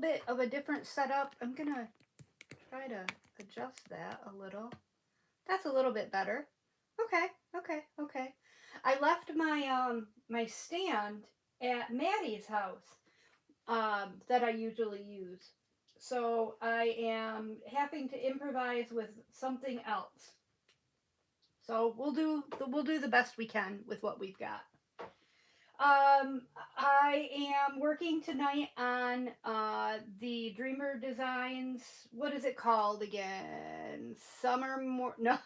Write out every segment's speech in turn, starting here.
bit of a different setup. I'm going to try to adjust that a little. That's a little bit better. Okay, okay. I left my stand at Maddie's house that I usually use. So I am having to improvise with something else. So we'll do the best we can with what we've got. I am working tonight on the Dreamer Designs. What is it called again? No,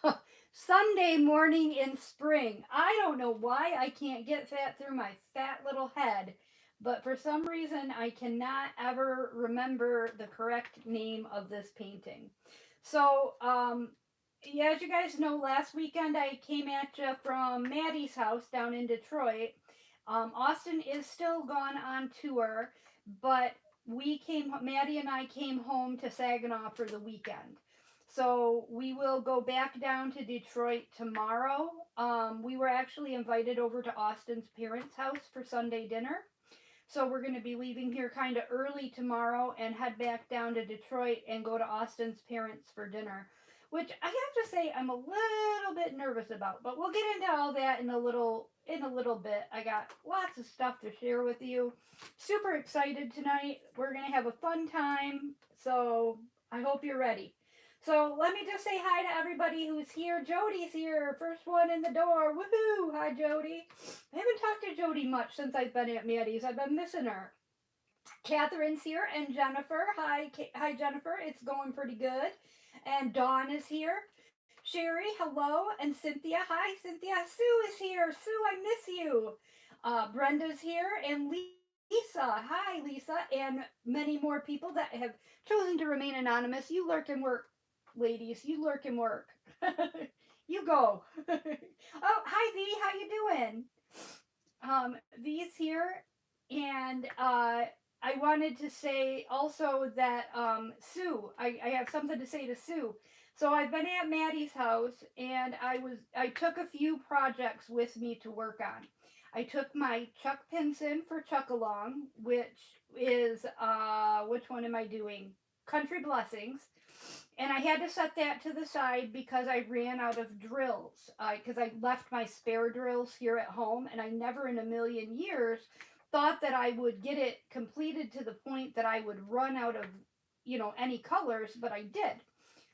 Sunday morning in spring. I don't know why I can't get that through my fat little head, but for some reason I cannot ever remember the correct name of this painting. So, yeah, as you guys know, last weekend I came at you from Maddie's house down in Detroit. Austin is still gone on tour, but Maddie and I came home to Saginaw for the weekend. So we will go back down to Detroit tomorrow. We were actually invited over to Austin's parents' house for Sunday dinner. So we're going to be leaving here kind of early tomorrow and head back down to Detroit and go to Austin's parents for dinner, which I have to say I'm a little bit nervous about, but we'll get into all that in a little bit. I got lots of stuff to share with you. Super excited tonight. We're going to have a fun time. So, I hope you're ready. So, let me just say hi to everybody who's here. Jody's here, first one in the door. Woohoo! Hi, Jody. I haven't talked to Jody much since I've been at Maddie's. I've been missing her. Catherine's here and Jennifer. Hi, Jennifer. It's going pretty good. And Dawn is here. Sherry, hello. And Cynthia. Hi, Cynthia. Sue is here. Sue, I miss you. Brenda's here. And Lisa. Hi, Lisa. And many more people that have chosen to remain anonymous. You lurk and work, ladies. You lurk and work. You go. Oh, hi, V. How you doing? V's here. And I wanted to say also that Sue, I have something to say to Sue. So I've been at Maddie's house and I took a few projects with me to work on. I took my Chuck Pinson for Chuck Along, which is which one am I doing? Country Blessings. And I had to set that to the side because I ran out of drills. Because I left my spare drills here at home, and I never in a million years thought that I would get it completed to the point that I would run out of, any colors, but I did.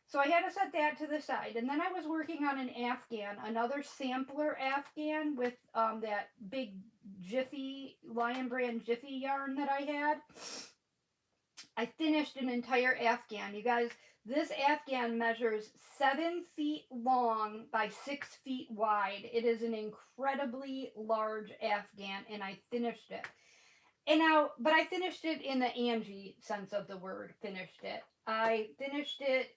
So I had to set that to the side. And then I was working on an Afghan, another sampler Afghan with that big Jiffy, Lion Brand Jiffy yarn that I had. I finished an entire Afghan. You guys, this Afghan measures 7 feet long by 6 feet wide. It is an incredibly large Afghan, and I finished it. But I finished it in the Angie sense of the word, finished it. I finished it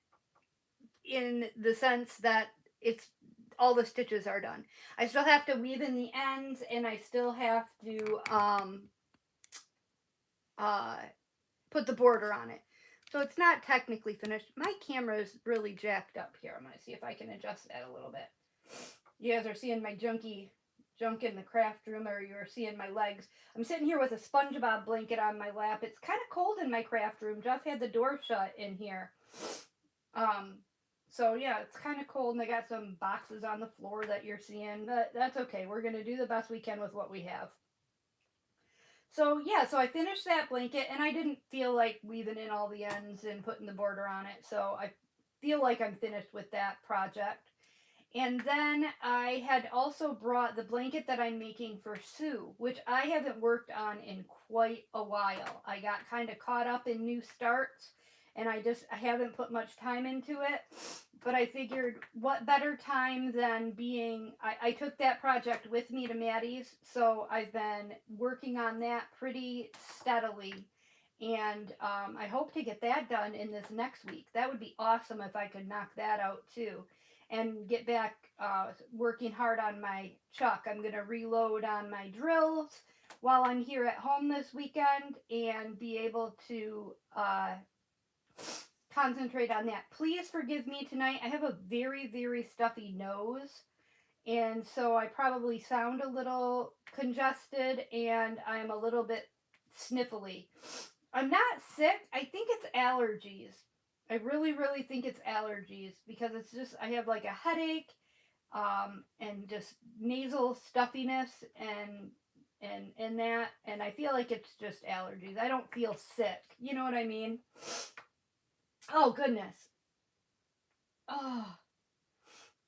in the sense that it's all the stitches are done. I still have to weave in the ends, and I still have to put the border on it. So it's not technically finished. My camera is really jacked up here. I'm going to see if I can adjust that a little bit. You guys are seeing my junk in the craft room, or you're seeing my legs. I'm sitting here with a SpongeBob blanket on my lap. It's kind of cold in my craft room. Jeff had the door shut in here. So yeah, it's kind of cold, and I got some boxes on the floor that you're seeing, but that's okay. We're going to do the best we can with what we have. So yeah, so I finished that blanket, and I didn't feel like weaving in all the ends and putting the border on it. So I feel like I'm finished with that project. And then I had also brought the blanket that I'm making for Sue, which I haven't worked on in quite a while. I got kind of caught up in new starts, and I haven't put much time into it. But I figured what better time than I took that project with me to Maddie's, so I've been working on that pretty steadily. And I hope to get that done in this next week. That would be awesome if I could knock that out too. And get back working hard on my Chuck. I'm going to reload on my drills while I'm here at home this weekend and be able to concentrate on that. Please forgive me tonight. I have a very, very stuffy nose, and so I probably sound a little congested, and I'm a little bit sniffly. I'm not sick. I think it's allergies. I really, really think it's allergies because it's just I have like a headache, and just nasal stuffiness and that, and I feel like it's just allergies. I don't feel sick. You know what I mean? Oh goodness. Oh.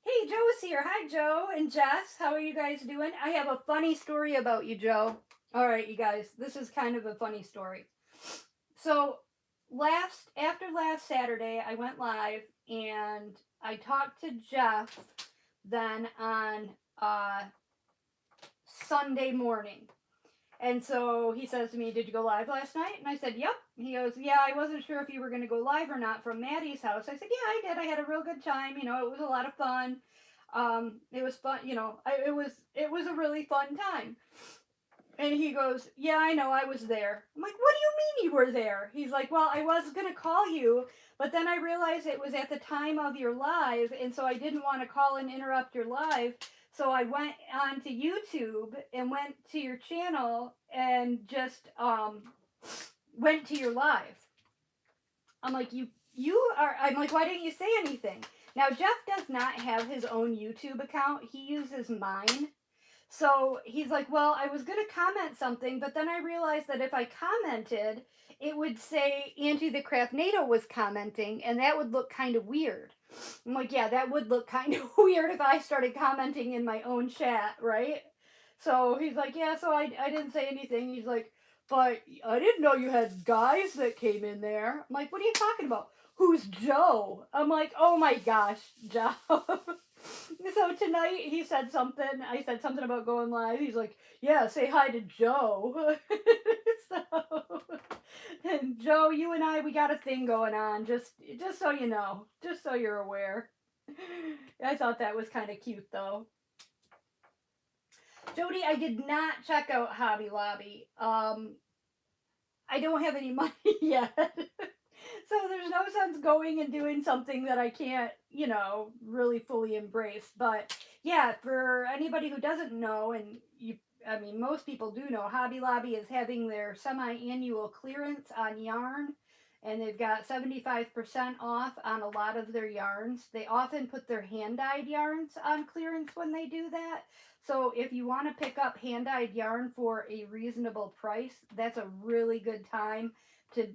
Hey, Joe is here. Hi, Joe and Jess. How are you guys doing? I have a funny story about you, Joe. All right, you guys. This is kind of a funny story. So, after last Saturday, I went live and I talked to Jeff then on uh, Sunday morning. And so he says to me, "Did you go live last night?" And I said, "Yep." He goes, "Yeah, I wasn't sure if you were going to go live or not from Maddie's house." I said, "Yeah, I did. I had a real good time. You know, it was a lot of fun. It was fun. You know, it was a really fun time." And he goes, "Yeah, I know. I was there." I'm like, "What do you mean you were there?" He's like, "Well, I was going to call you, but then I realized it was at the time of your live, and so I didn't want to call and interrupt your live. So I went onto YouTube and went to your channel and just went to your live." I'm like, I'm like, "Why didn't you say anything?" Now, Jeff does not have his own YouTube account. He uses mine. So he's like, "Well, I was going to comment something, but then I realized that if I commented, it would say Auntie the Craftnado was commenting, and that would look kind of weird." I'm like, "Yeah, that would look kind of weird if I started commenting in my own chat, right?" So he's like, "Yeah, so I didn't say anything." He's like, "But I didn't know you had guys that came in there." I'm like, "What are you talking about? Who's Joe?" I'm like, "Oh my gosh, Joe." So tonight he said something. I said something about going live. He's like, "Yeah, say hi to Joe." So, and Joe, you and I, we got a thing going on. Just so you know, just so you're aware. I thought that was kind of cute, though. Jody, I did not check out Hobby Lobby. I don't have any money yet. So there's no sense going and doing something that I can't, really fully embrace. But yeah, for anybody who doesn't know, and I mean, most people do know, Hobby Lobby is having their semi-annual clearance on yarn, and they've got 75% off on a lot of their yarns. They often put their hand-dyed yarns on clearance when they do that. So if you want to pick up hand-dyed yarn for a reasonable price, that's a really good time to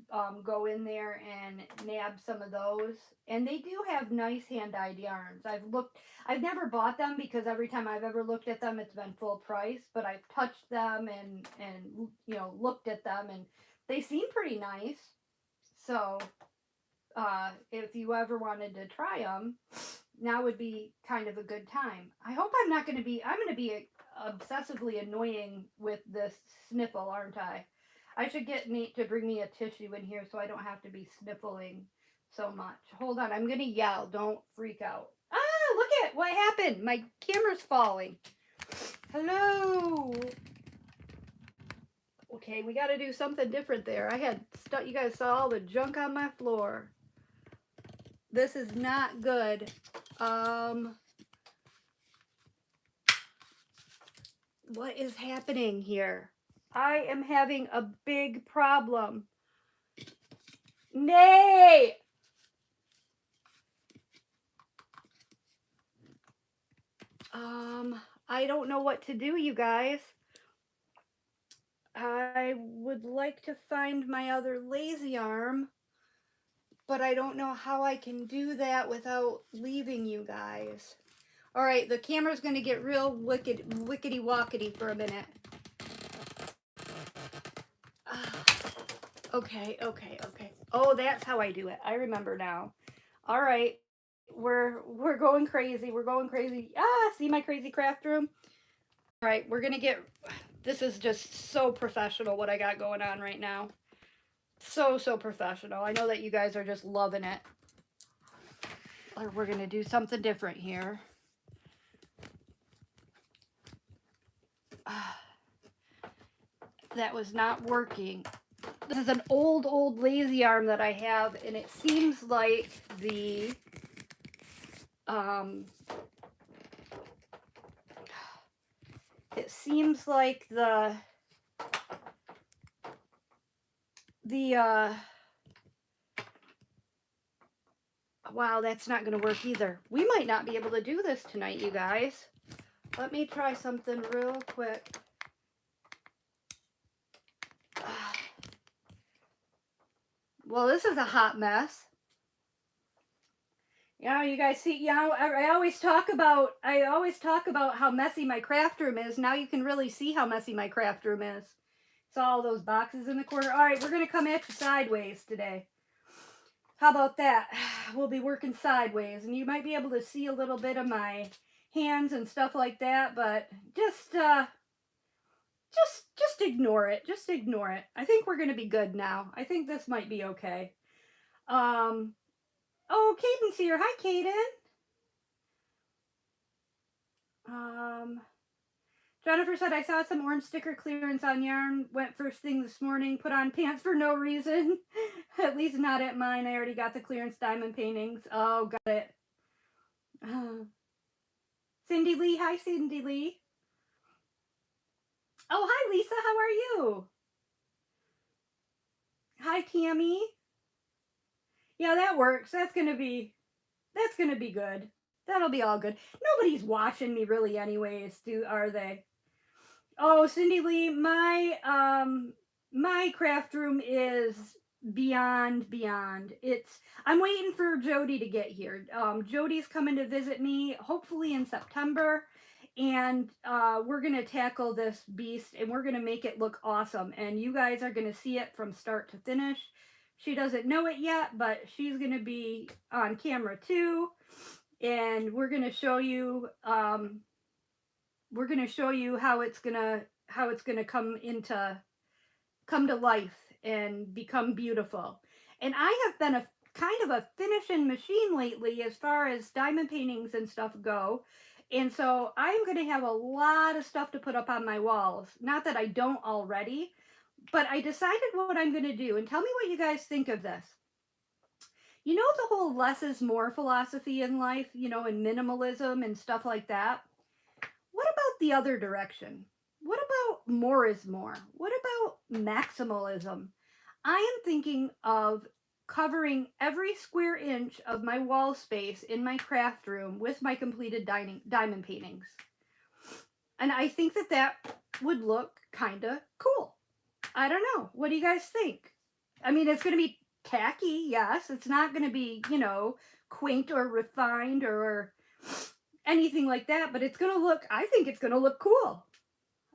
go in there and nab some of those. And they do have nice hand-dyed yarns. I've never bought them because every time I've ever looked at them, it's been full price. But I've touched them and looked at them, and they seem pretty nice. So if you ever wanted to try them, now would be kind of a good time. I hope I'm not going to be. I'm going to be obsessively annoying with this sniffle, aren't I? I should get Nate to bring me a tissue in here so I don't have to be sniffling so much. Hold on, I'm going to yell. Don't freak out. Ah, look at what happened. My camera's falling. Hello. Okay, we got to do something different there. I had stuff. You guys saw all the junk on my floor. This is not good. What is happening here? I am having a big problem. Nay! I don't know what to do, you guys. I would like to find my other lazy arm, but I don't know how I can do that without leaving you guys. All right, the camera's going to get real wickety-wockety for a minute. Okay. Oh, that's how I do it. I remember now. All right. We're going crazy. We're going crazy. Ah, see my crazy craft room? All right, we're going to get this is just so professional what I got going on right now. So professional. I know that you guys are just loving it. We're going to do something different here. That was not working. This is an old lazy arm that I have, and it seems like the the, wow, that's not going to work either. We might not be able to do this tonight, you guys. Let me try something real quick. Well, this is a hot mess. You know, you guys see, you know, I always talk about how messy my craft room is. Now you can really see how messy my craft room is. It's all those boxes in the corner. All right, we're going to come at you sideways today. How about that? We'll be working sideways, and you might be able to see a little bit of my hands and stuff like that, but just ignore it. Just ignore it. I think we're going to be good now. I think this might be okay. Oh, Caden's here. Hi, Caden. Jennifer said, I saw some orange sticker clearance on yarn. Went first thing this morning. Put on pants for no reason. At least not at mine. I already got the clearance diamond paintings. Oh, got it. Cindy Lee. Hi, Cindy Lee. Oh, hi, Lisa. How are you? Hi, Tammy. Yeah, that works. That's gonna be good. That'll be all good. Nobody's watching me really anyways, are they? Oh, Cindy Lee, my craft room is beyond. I'm waiting for Jody to get here. Jody's coming to visit me hopefully in September, and we're gonna tackle this beast and we're gonna make it look awesome, and you guys are gonna see it from start to finish. She doesn't know it yet, but she's gonna be on camera too, and we're gonna show you how it's gonna come to life and become beautiful. And I have been a kind of a finishing machine lately as far as diamond paintings and stuff go. And so I'm going to have a lot of stuff to put up on my walls. Not that I don't already, but I decided what I'm going to do. And tell me what you guys think of this. You know, the whole less is more philosophy in life, you know, and minimalism and stuff like that. What about the other direction? What about more is more? What about maximalism? I am thinking of covering every square inch of my wall space in my craft room with my completed diamond paintings. And I think that would look kind of cool. I don't know. What do you guys think? I mean, it's going to be tacky, yes. It's not going to be, you know, quaint or refined or anything like that, but I think it's going to look cool.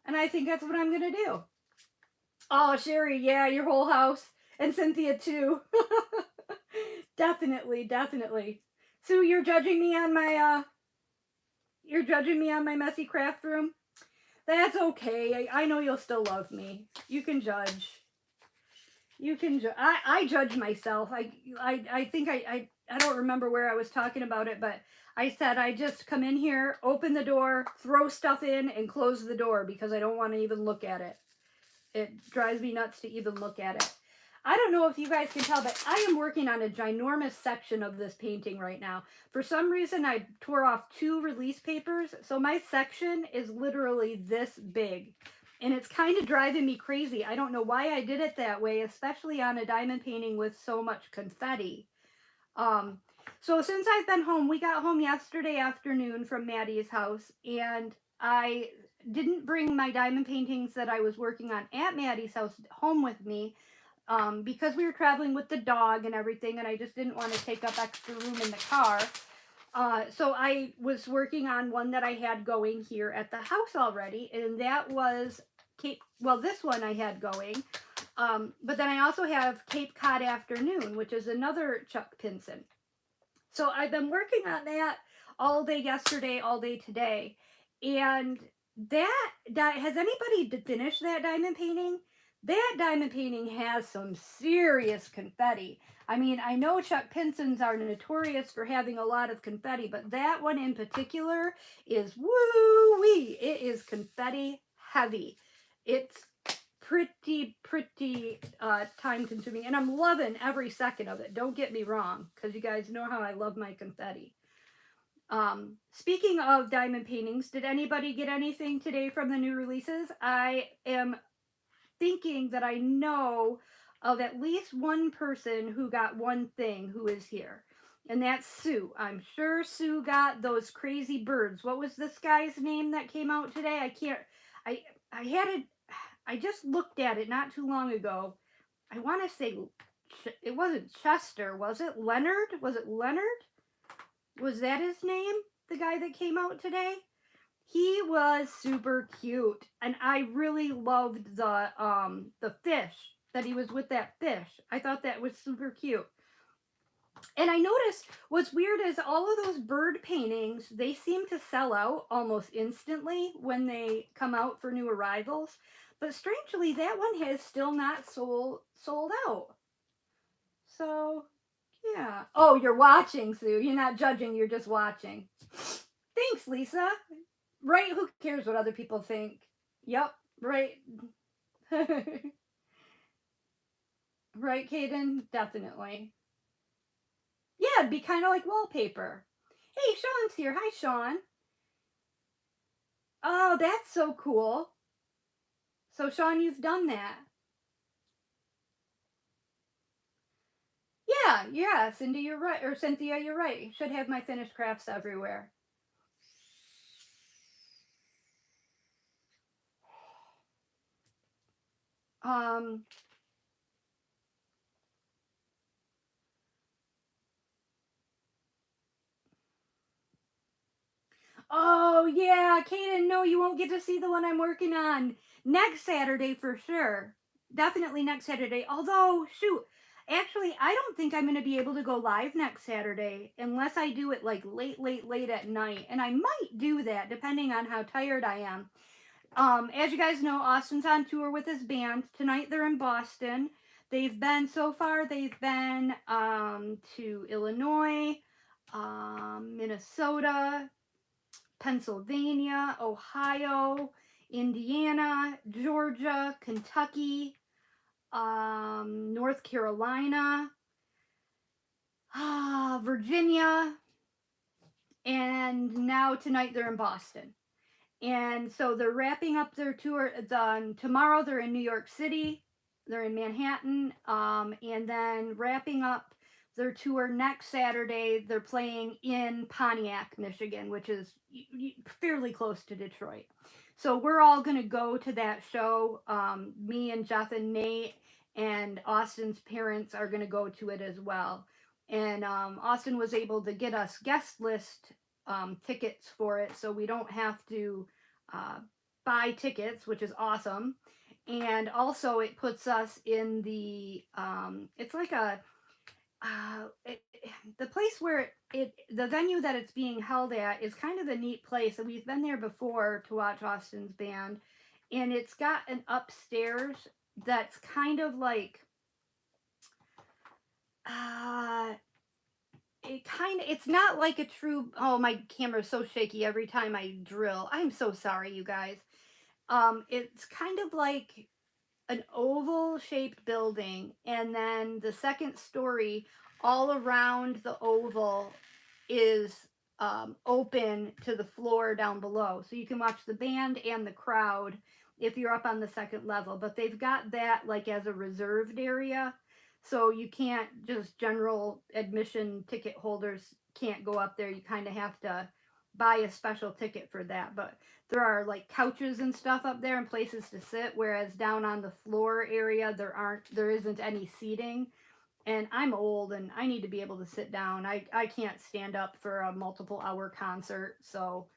And I think that's what I'm going to do. Oh, Sherry, yeah, your whole house. And Cynthia, too. Definitely. Sue, you're judging me on my messy craft room? That's okay. I know you'll still love me. You can judge. I judge myself. I think I don't remember where I was talking about it, but I said I just come in here, open the door, throw stuff in, and close the door because I don't want to even look at it. It drives me nuts to even look at it. I don't know if you guys can tell, but I am working on a ginormous section of this painting right now. For some reason, I tore off 2 release papers, so my section is literally this big. And it's kind of driving me crazy. I don't know why I did it that way, especially on a diamond painting with so much confetti. So since I've been home, we got home yesterday afternoon from Maddie's house, and I didn't bring my diamond paintings that I was working on at Maddie's house home with me, because we were traveling with the dog and everything, and I just didn't want to take up extra room in the car. So I was working on one that I had going here at the house already, and that was this one I had going. But then I also have Cape Cod Afternoon, which is another Chuck Pinson. So I've been working on that all day yesterday, all day today. And that has anybody finished that diamond painting? That diamond painting has some serious confetti. I mean, I know Chuck Pinsons are notorious for having a lot of confetti, but that one in particular is woo-wee. It is confetti heavy. It's pretty time consuming, and I'm loving every second of it. Don't get me wrong, because you guys know how I love my confetti. Speaking of diamond paintings, did anybody get anything today from the new releases? I am thinking that I know of at least one person who got one thing who is here. And that's Sue. I'm sure Sue got those crazy birds. What was this guy's name that came out today? I can't. I I had it. I just looked at it not too long ago. I want to say it wasn't Chester, was it? Leonard? Was it Leonard? Was that his name? The guy that came out today? He was super cute, and I really loved the fish that he was with, that fish. I thought that was super cute. And I noticed what's weird is all of those bird paintings, they seem to sell out almost instantly when they come out for new arrivals. But strangely, that one has still not sold out. So, yeah. Oh, you're watching, Sue. You're not judging, you're just watching. Thanks, Lisa. Right? Who cares what other people think? Yep, right. Right, Kaden? Definitely. Yeah, it'd be kind of like wallpaper. Hey, Sean's here. Hi, Sean. Oh, that's so cool. So, Sean, you've done that. Yeah, Cindy, you're right. Or Cynthia, you're right. Should have my finished crafts everywhere. Um, oh, yeah, Kaden, no, you won't get to see the one I'm working on next Saturday for sure. Definitely next Saturday. Although, shoot, actually, I don't think I'm going to be able to go live next Saturday unless I do it like late at night. And I might do that depending on how tired I am. As you guys know, Austin's on tour with his band. Tonight they're in Boston. They've been to Illinois, Minnesota, Pennsylvania, Ohio, Indiana, Georgia, Kentucky, North Carolina, Virginia, and now tonight they're in Boston. And so they're wrapping up their tour. Tomorrow they're in New York City, they're in Manhattan, and then wrapping up their tour next Saturday. They're playing in Pontiac, Michigan, which is fairly close to Detroit. So we're all going to go to that show. Me and Jeff and Nate and Austin's parents are going to go to it as well. And Austin was able to get us guest list tickets for it, so we don't have to uh, buy tickets, which is awesome. And also, it puts us in the it's like the place where the venue that it's being held at is kind of a neat place. And we've been there before to watch Austin's band, and it's got an upstairs that's kind of like it's not like a true. Oh, my camera's so shaky every time I drill. I'm so sorry, you guys. It's kind of like an oval shaped building, and then the second story all around the oval is open to the floor down below, so you can watch the band and the crowd if you're up on the second level. But they've got that like as a reserved area, so you can't just general admission ticket holders can't go up there. You kind of have to buy a special ticket for that. But there are like couches and stuff up there and places to sit, whereas down on the floor area there isn't any seating. And I'm old and I need to be able to sit down. I can't stand up for a multiple hour concert, so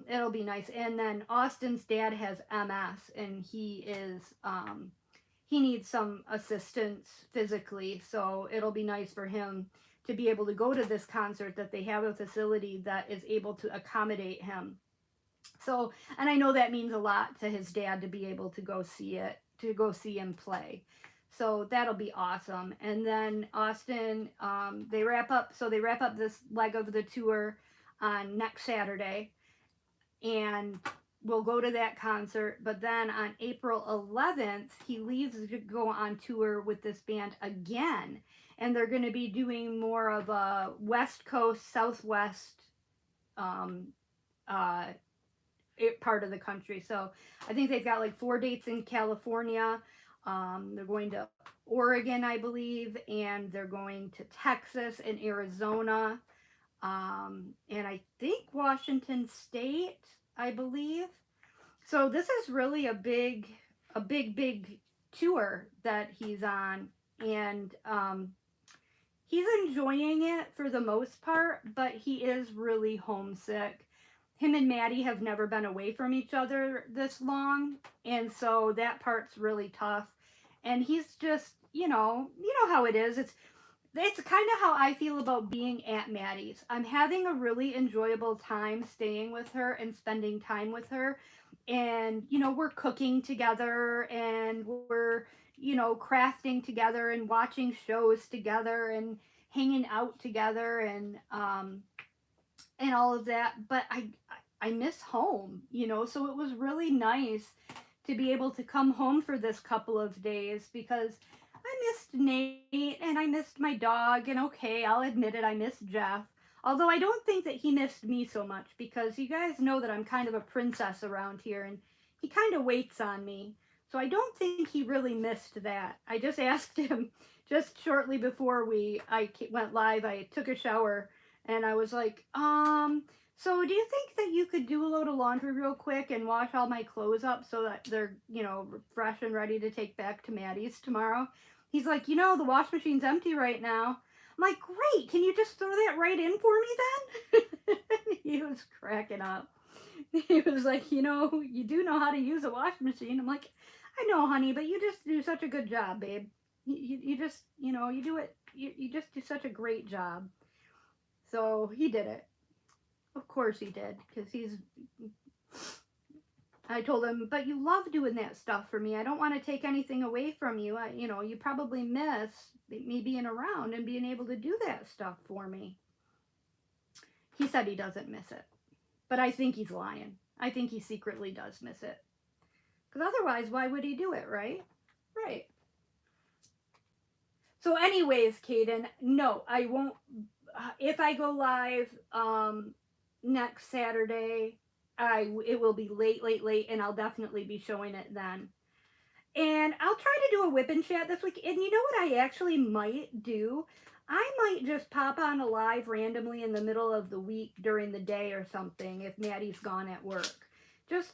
it'll be nice. And then Austin's dad has MS, and he needs some assistance physically, so it'll be nice for him to be able to go to this concert, that they have a facility that is able to accommodate him. So, and I know that means a lot to his dad to be able to go see him play. So that'll be awesome. And then Austin, they wrap up this leg of the tour on next Saturday, and we'll go to that concert. But then on April 11th, he leaves to go on tour with this band again, and they're going to be doing more of a West Coast, Southwest part of the country. So I think they've got like 4 dates in California. They're going to Oregon, I believe, and they're going to Texas and Arizona, and I think Washington State, I believe. So this is really a big tour that he's on, and he's enjoying it for the most part, but he is really homesick. Him and Maddie have never been away from each other this long, and so that part's really tough. And he's just, you know how it is. It's kind of how I feel about being at Maddie's. I'm having a really enjoyable time staying with her and spending time with her. And, we're cooking together and we're, crafting together and watching shows together and hanging out together and all of that. But I miss home, so it was really nice to be able to come home for this couple of days because I missed Nate and I missed my dog, and okay, I'll admit it, I missed Jeff. Although I don't think that he missed me so much because you guys know that I'm kind of a princess around here and he kind of waits on me. So I don't think he really missed that. I just asked him just shortly before I went live. I took a shower and I was like, so do you think that you could do a load of laundry real quick and wash all my clothes up so that they're, fresh and ready to take back to Maddie's tomorrow? He's like, the wash machine's empty right now. I'm like, great, can you just throw that right in for me then? He was cracking up. He was like, you do know how to use a wash machine. I'm like, I know, honey, but you just do such a good job, babe. You just, you do it, you just do such a great job. So he did it. Of course he did, because I told him, but you love doing that stuff for me. I don't want to take anything away from you. You probably miss me being around and being able to do that stuff for me. He said he doesn't miss it, but I think he's lying. I think he secretly does miss it. Because otherwise, why would he do it, right? Right. So anyways, Caden, no, I won't. If I go live next Saturday, it will be late, and I'll definitely be showing it then. And I'll try to do a whip and chat this week. And you know what I actually might do? I might just pop on a live randomly in the middle of the week during the day or something if Maddie's gone at work. Just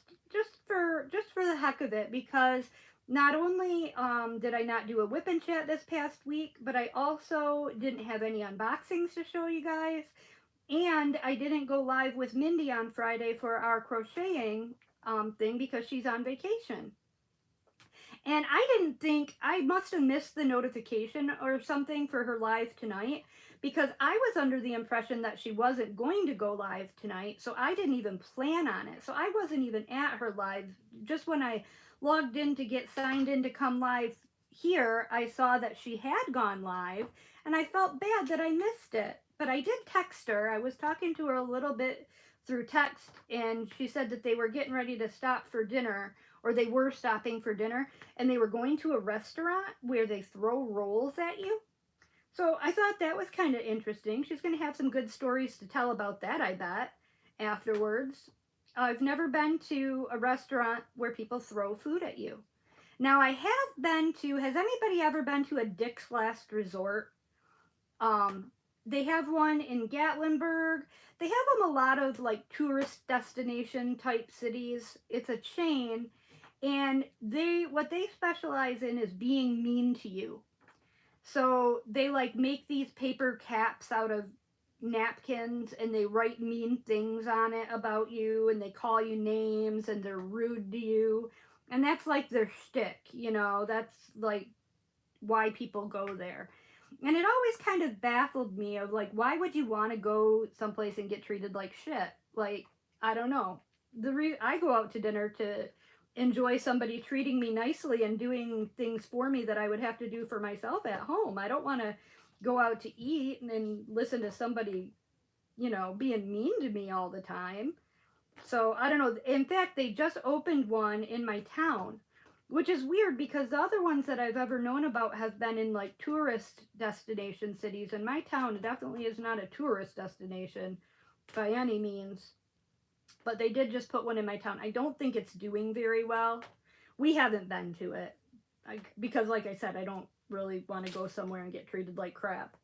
for the heck of it, because not only did I not do a whip and chat this past week, but I also didn't have any unboxings to show you guys. And I didn't go live with Mindy on Friday for our crocheting thing because she's on vacation. And I didn't think, I must have missed the notification or something for her live tonight, because I was under the impression that she wasn't going to go live tonight. So I didn't even plan on it. So I wasn't even at her live. Just when I logged in to get signed in to come live here, I saw that she had gone live and I felt bad that I missed it. But I did text her. I was talking to her a little bit through text, and she said that they were getting ready to stop for dinner, or they were stopping for dinner, and they were going to a restaurant where they throw rolls at you. So I thought that was kind of interesting. She's going to have some good stories to tell about that, I bet, afterwards. I've never been to a restaurant where people throw food at you. Now, I have been to, has anybody ever been to a Dick's Last Resort? They have one in Gatlinburg. They have them a lot of like tourist destination type cities. It's a chain, and what they specialize in is being mean to you. So they like make these paper caps out of napkins, and they write mean things on it about you, and they call you names, and they're rude to you. And that's like their shtick, that's like why people go there. And it always kind of baffled me of like, why would you want to go someplace and get treated like shit? Like, I don't know. I go out to dinner to enjoy somebody treating me nicely and doing things for me that I would have to do for myself at home. I don't want to go out to eat and then listen to somebody, being mean to me all the time. So I don't know. In fact, they just opened one in my town, which is weird because the other ones that I've ever known about have been in like tourist destination cities, and my town definitely is not a tourist destination by any means. But they did just put one in my town. I don't think it's doing very well. We haven't been to it because, like I said, really want to go somewhere and get treated like crap.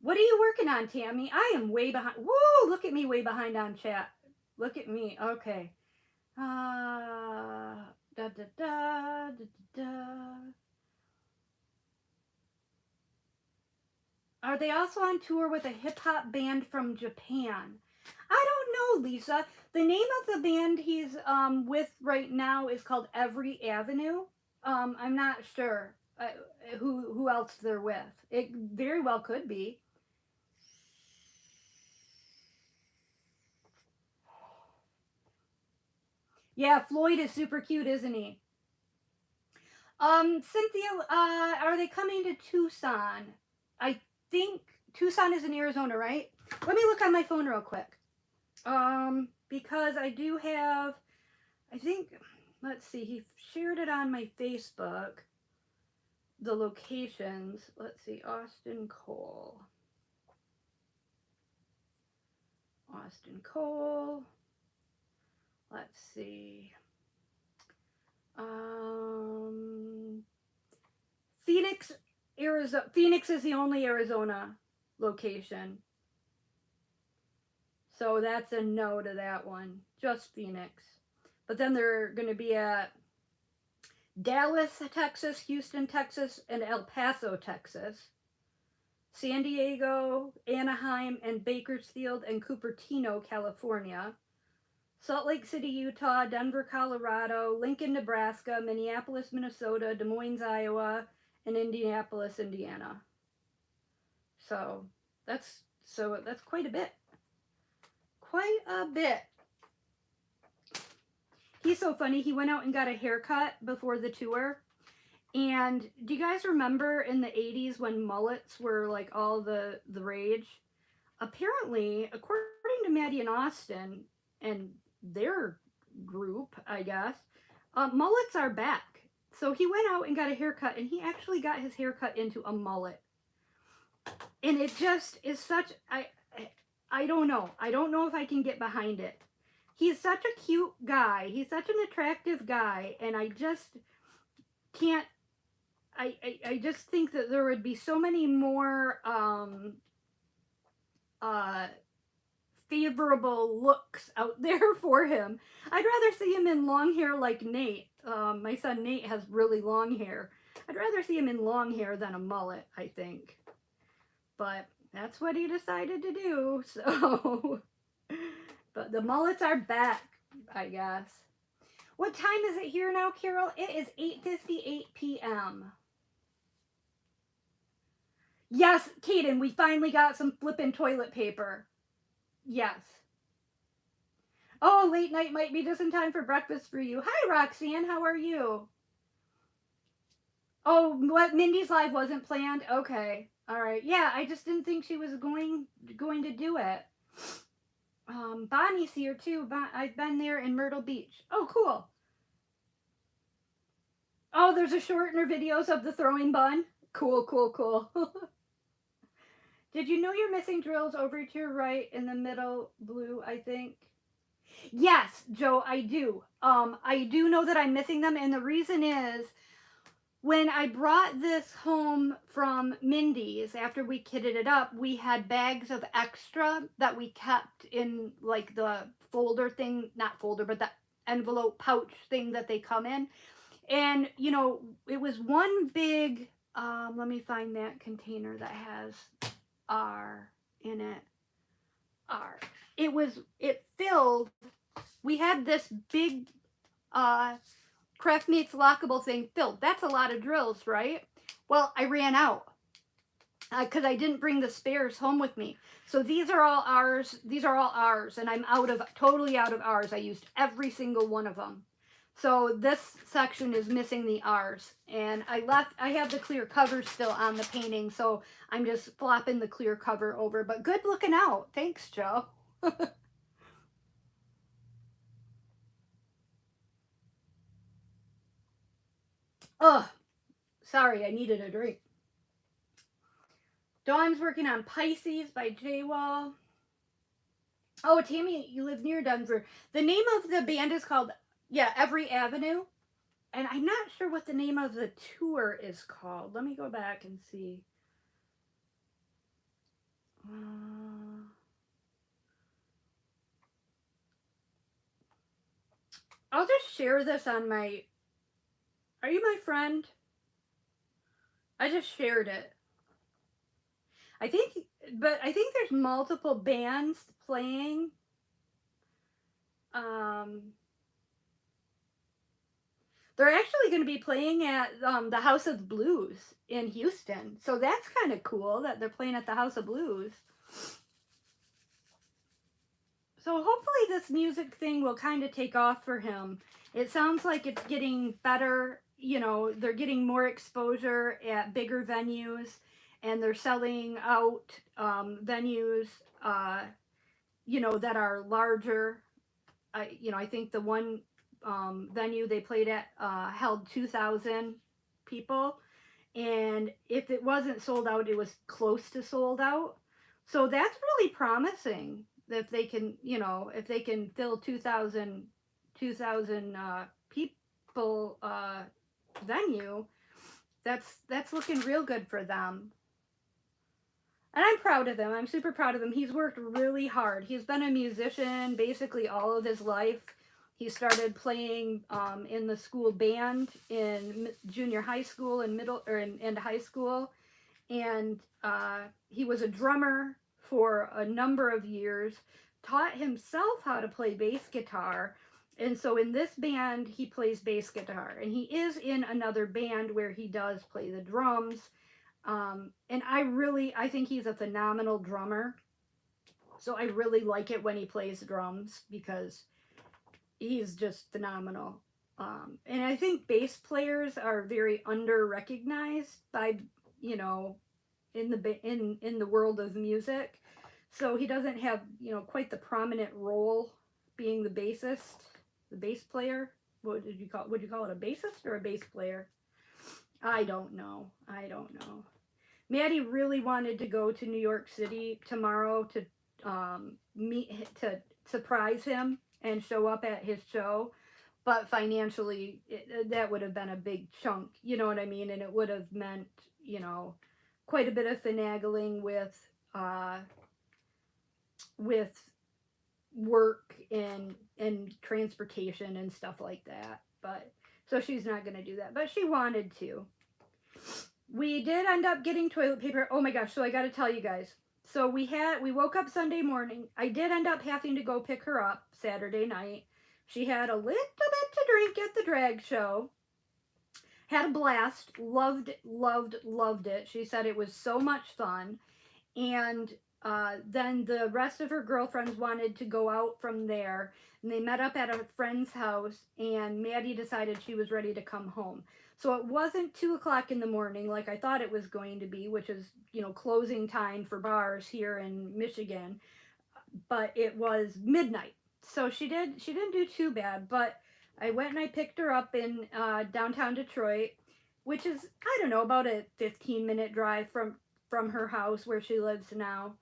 What are you working on, Tammy? I am way behind. Woo! Look at me, way behind on chat. Look at me. Okay. Da da da da da. Are they also on tour with a hip hop band from Japan? I don't know, Lisa. The name of the band he's with right now is called Every Avenue. I'm not sure who else they're with. It very well could be. Yeah, Floyd is super cute, isn't he? Cynthia, are they coming to Tucson? I think Tucson is in Arizona, right? Let me look on my phone real quick. Because I do have, I think, let's see, he shared it on my Facebook, the locations. Let's see, Austin Cole. Let's see. Phoenix, Arizona. Phoenix is the only Arizona location. So that's a no to that one. Just Phoenix. But then they're going to be at Dallas, Texas, Houston, Texas, and El Paso, Texas. San Diego, Anaheim, and Bakersfield, and Cupertino, California. Salt Lake City, Utah, Denver, Colorado, Lincoln, Nebraska, Minneapolis, Minnesota, Des Moines, Iowa, and Indianapolis, Indiana. So that's quite a bit. Quite a bit. He's so funny. He went out and got a haircut before the tour. And do you guys remember in the 80s when mullets were like all the rage? Apparently, according to Maddie and Austin and their group, I guess, mullets are back. So he went out and got a haircut, and he actually got his haircut into a mullet. And it just is such, I don't know. I don't know if I can get behind it. He's such a cute guy. He's such an attractive guy. And I just can't, I just think that there would be so many more favorable looks out there for him. I'd rather see him in long hair like Nate. My son Nate has really long hair. I'd rather see him in long hair than a mullet, I think. But that's what he decided to do, so... But the mullets are back, I guess. What time is it here now, Carol? It is 8:58 p.m. Yes, Kaden, we finally got some flippin' toilet paper. Yes. Oh, late night might be just in time for breakfast for you. Hi, Roxanne. How are you? Oh, what? Mindy's live wasn't planned? Okay. All right. Yeah, I just didn't think she was going to do it. Bonnie's here too. I've been there in Myrtle Beach. Oh, cool. Oh, there's a shortener videos of the throwing bun. Cool, cool, cool. Did you know you're missing drills over to your right in the middle blue, I think? Yes, Joe, I do. I do know that I'm missing them, and the reason is when I brought this home from Mindy's, after we kitted it up, we had bags of extra that we kept in like the folder thing, not folder, but the envelope pouch thing that they come in. And, you know, it was one big, let me find that container that has R in it. R. It filled, we had this big, Craft Mates lockable thing filled. That's a lot of drills, right? Well, I ran out because I didn't bring the spares home with me. So these are all ours. These are all ours, and I'm totally out of ours. I used every single one of them. So this section is missing the R's, and I have the clear cover still on the painting, so I'm just flopping the clear cover over. But good looking out. Thanks, Joe. Oh, sorry, I needed a drink. Dawn's working on Pisces by J Wall. Oh, Tammy, you live near Denver. The name of the band is called, yeah, Every Avenue. and I'm not sure what the name of the tour is called. Let me go back and see. I'll just share this on my. Are you my friend? I just shared it. I think, but I think there's multiple bands playing. Um, they're actually going to be playing at the House of Blues in Houston. So that's kind of cool that they're playing at the House of Blues. So hopefully this music thing will kind of take off for him. It sounds like it's getting better. You know, they're getting more exposure at bigger venues, and they're selling out venues, you know, that are larger. I think the one venue they played at held 2,000 people, and if it wasn't sold out, it was close to sold out. So that's really promising if they can, you know, if they can fill 2,000 people venue. That's looking real good for them. And I'm proud of him. I'm super proud of him. He's worked really hard. He's been a musician basically all of his life. He started playing in the school band in junior high school and and high school, and he was a drummer for a number of years. Taught himself how to play bass guitar, and so in this band he plays bass guitar, and he is in another band where he does play the drums. And I think he's a phenomenal drummer. So I really like it when he plays drums because he's just phenomenal. And I think bass players are very under recognized by, you know, in the world of music. So he doesn't have, you know, quite the prominent role being the bass player. Would you call it a bassist or a bass player? I don't know. I don't know. Maddie really wanted to go to New York City tomorrow to to surprise him and show up at his show, but financially that would have been a big chunk, you know what I mean, and it would have meant, you know, quite a bit of finagling with work and transportation and stuff like that. But so she's not going to do that, but she wanted to. We did end up getting toilet paper. Oh my gosh, so I got to tell you guys. So we woke up Sunday morning. I did end up having to go pick her up Saturday night. She had a little bit to drink at the drag show. Had a blast. Loved it. She said it was so much fun. And then the rest of her girlfriends wanted to go out from there. And they met up at a friend's house. And Maddie decided she was ready to come home. So it wasn't 2 o'clock in the morning like I thought it was going to be, which is, you know, closing time for bars here in Michigan. But it was midnight. So she didn't do too bad. But I went and I picked her up in downtown Detroit, which is, I don't know, about a 15-minute drive from her house where she lives now.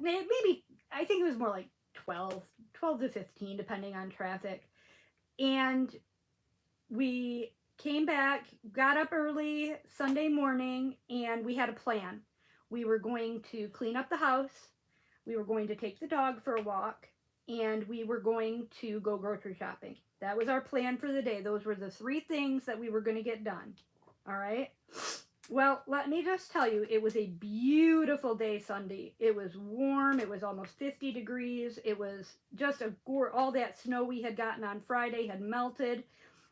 Maybe, I think it was more like 12 to 15, depending on traffic. And we came back, got up early Sunday morning, and we had a plan. We were going to clean up the house, we were going to take the dog for a walk, and we were going to go grocery shopping. That was our plan for the day. Those were the 3 things that we were going to get done. All right? Well, let me just tell you, it was a beautiful day Sunday. It was warm. It was almost 50 degrees. It was just all that snow we had gotten on Friday had melted.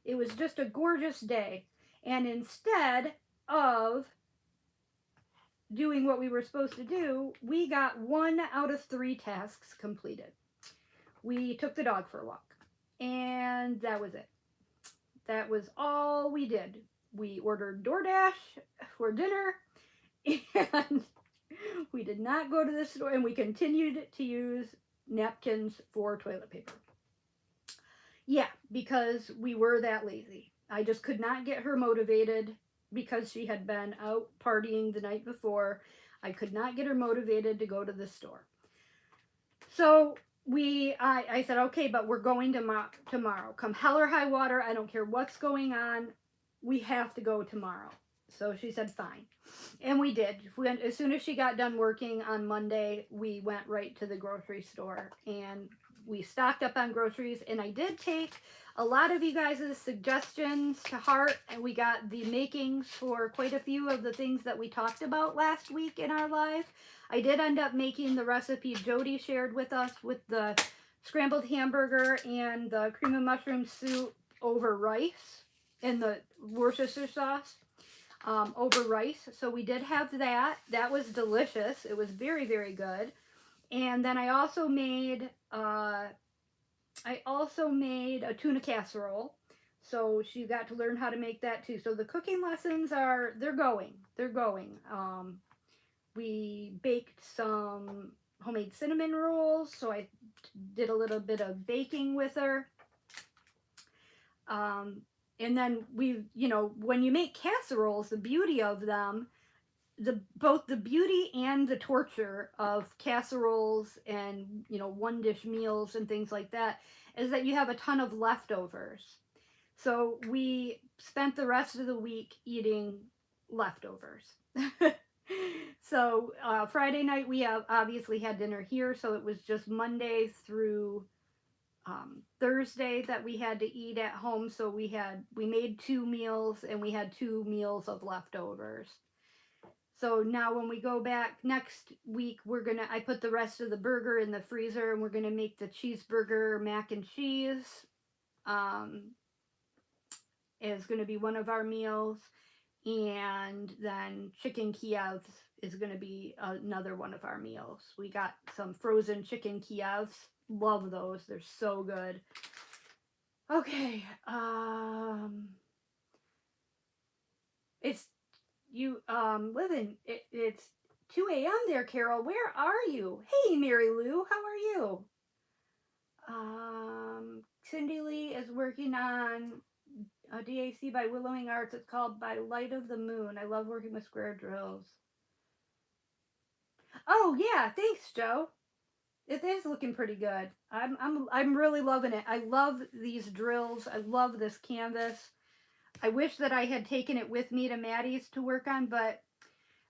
It was just a gorgeous day. And instead of doing what we were supposed to do, we got 1 out of 3 tasks completed. We took the dog for a walk. And that was it. That was all we did. We ordered DoorDash for dinner. And we did not go to the store. And we continued to use napkins for toilet paper. Yeah, because we were that lazy. I just could not get her motivated because she had been out partying the night before. I could not get her motivated to go to the store. So I said, okay, but we're going tomorrow. Come hell or high water, I don't care what's going on. We have to go tomorrow. So she said, fine. And we did. As soon as she got done working on Monday, we went right to the grocery store and we stocked up on groceries. And I did take a lot of you guys' suggestions to heart, and we got the makings for quite a few of the things that we talked about last week in our live. I did end up making the recipe Jody shared with us with the scrambled hamburger and the cream of mushroom soup over rice and the Worcestershire sauce over rice. So we did have that. That was delicious. It was very, very good. And then I also made a tuna casserole. So she got to learn how to make that too. So the cooking lessons they're going. They're going. We baked some homemade cinnamon rolls. So I did a little bit of baking with her. And then when you make casseroles, the beauty of them, both the beauty and the torture of casseroles and one dish meals and things like that is that you have a ton of leftovers. So we spent the rest of the week eating leftovers. So Friday night we obviously had dinner here, so it was just Monday through Thursday that we had to eat at home. So we made 2 meals and we had 2 meals of leftovers. So now when we go back next week, I put the rest of the burger in the freezer and we're gonna make the cheeseburger mac and cheese. Is gonna be one of our meals. And then chicken Kievs is gonna be another one of our meals. We got some frozen chicken Kievs. Love those. They're so good. Okay. It's it's 2 a.m. there, Carol. Where are you? Hey, Mary Lou, how are you? Cindy Lee is working on a DAC by Willowing Arts. It's called By Light of the Moon. I love working with square drills. Oh yeah, thanks, Joe. It is looking pretty good. I'm really loving it. I love these drills. I love this canvas. I wish that I had taken it with me to Maddie's to work on, but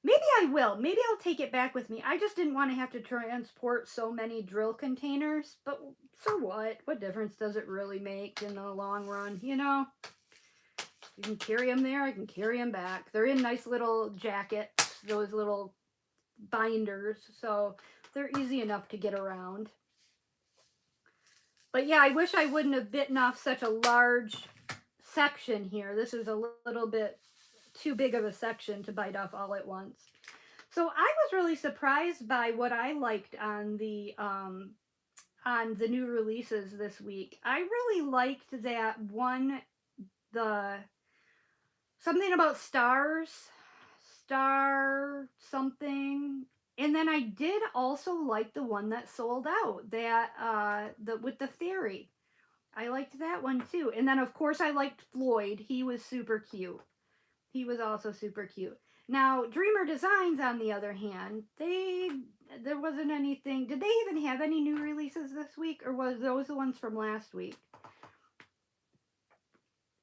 maybe I will. Maybe I'll take it back with me. I just didn't want to have to transport so many drill containers. But so what? What difference does it really make in the long run? You can carry them there. I can carry them back. They're in nice little jackets, those little binders. So they're easy enough to get around. But yeah, I wish I wouldn't have bitten off such a large section here. This is a little bit too big of a section to bite off all at once. So I was really surprised by what I liked on the new releases this week. I really liked that one, the something about stars, star something. And then I did also like the one that sold out, that with the fairy. I liked that one too. And then of course I liked Floyd. He was super cute. He was also super cute. Now, Dreamer Designs, on the other hand, there wasn't anything. Did they even have any new releases this week, or was those the ones from last week?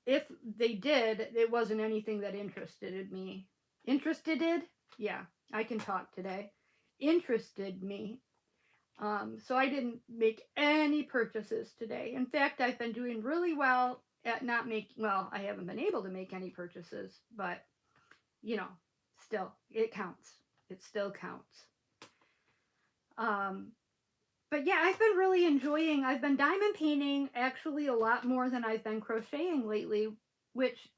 If they did, it wasn't anything that interested me. Interested? Yeah, I can talk today. Interested me. So I didn't make any purchases today. In fact, I've been doing really well at not making, well, I haven't been able to make any purchases, but, still, it counts. It still counts. But yeah, I've been really enjoying, I've been diamond painting actually a lot more than I've been crocheting lately, which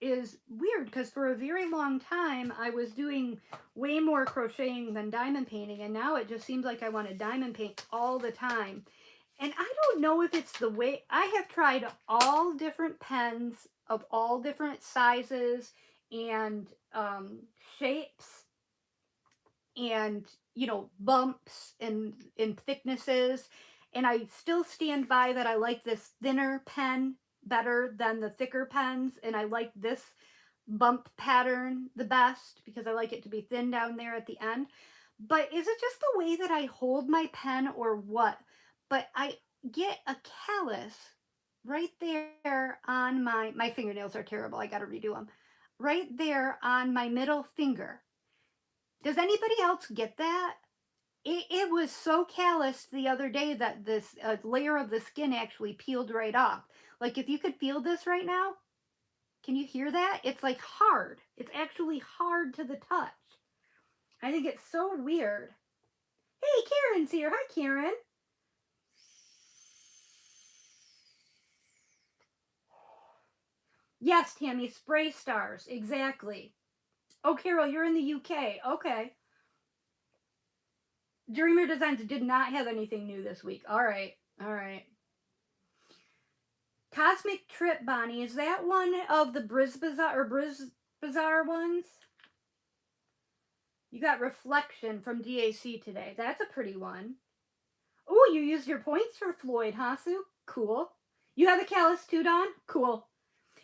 is weird because for a very long time I was doing way more crocheting than diamond painting, and now it just seems like I want to diamond paint all the time. And I don't know if it's the way, I have tried all different pens of all different sizes and shapes and bumps and thicknesses, and I still stand by that I like this thinner pen better than the thicker pens, and I like this bump pattern the best because I like it to be thin down there at the end. But is it just the way that I hold my pen or what? but I get a callus right there on my fingernails are terrible. I got to redo them. Right there on my middle finger. Does anybody else get that? It was so calloused the other day that this layer of the skin actually peeled right off. Like if you could feel this right now, can you hear that? It's like hard. It's actually hard to the touch. I think it's so weird. Hey, Karen's here. Hi, Karen. Yes, Tammy, spray stars. Exactly. Oh, Carol, you're in the UK. Okay. Dreamer Designs did not have anything new this week. All right. All right. Cosmic Trip, Bonnie. Is that one of the Briz Bazaar ones? You got Reflection from DAC today. That's a pretty one. Oh, you used your points for Floyd, huh, Sue? Cool. You have a callus too, Don? Cool.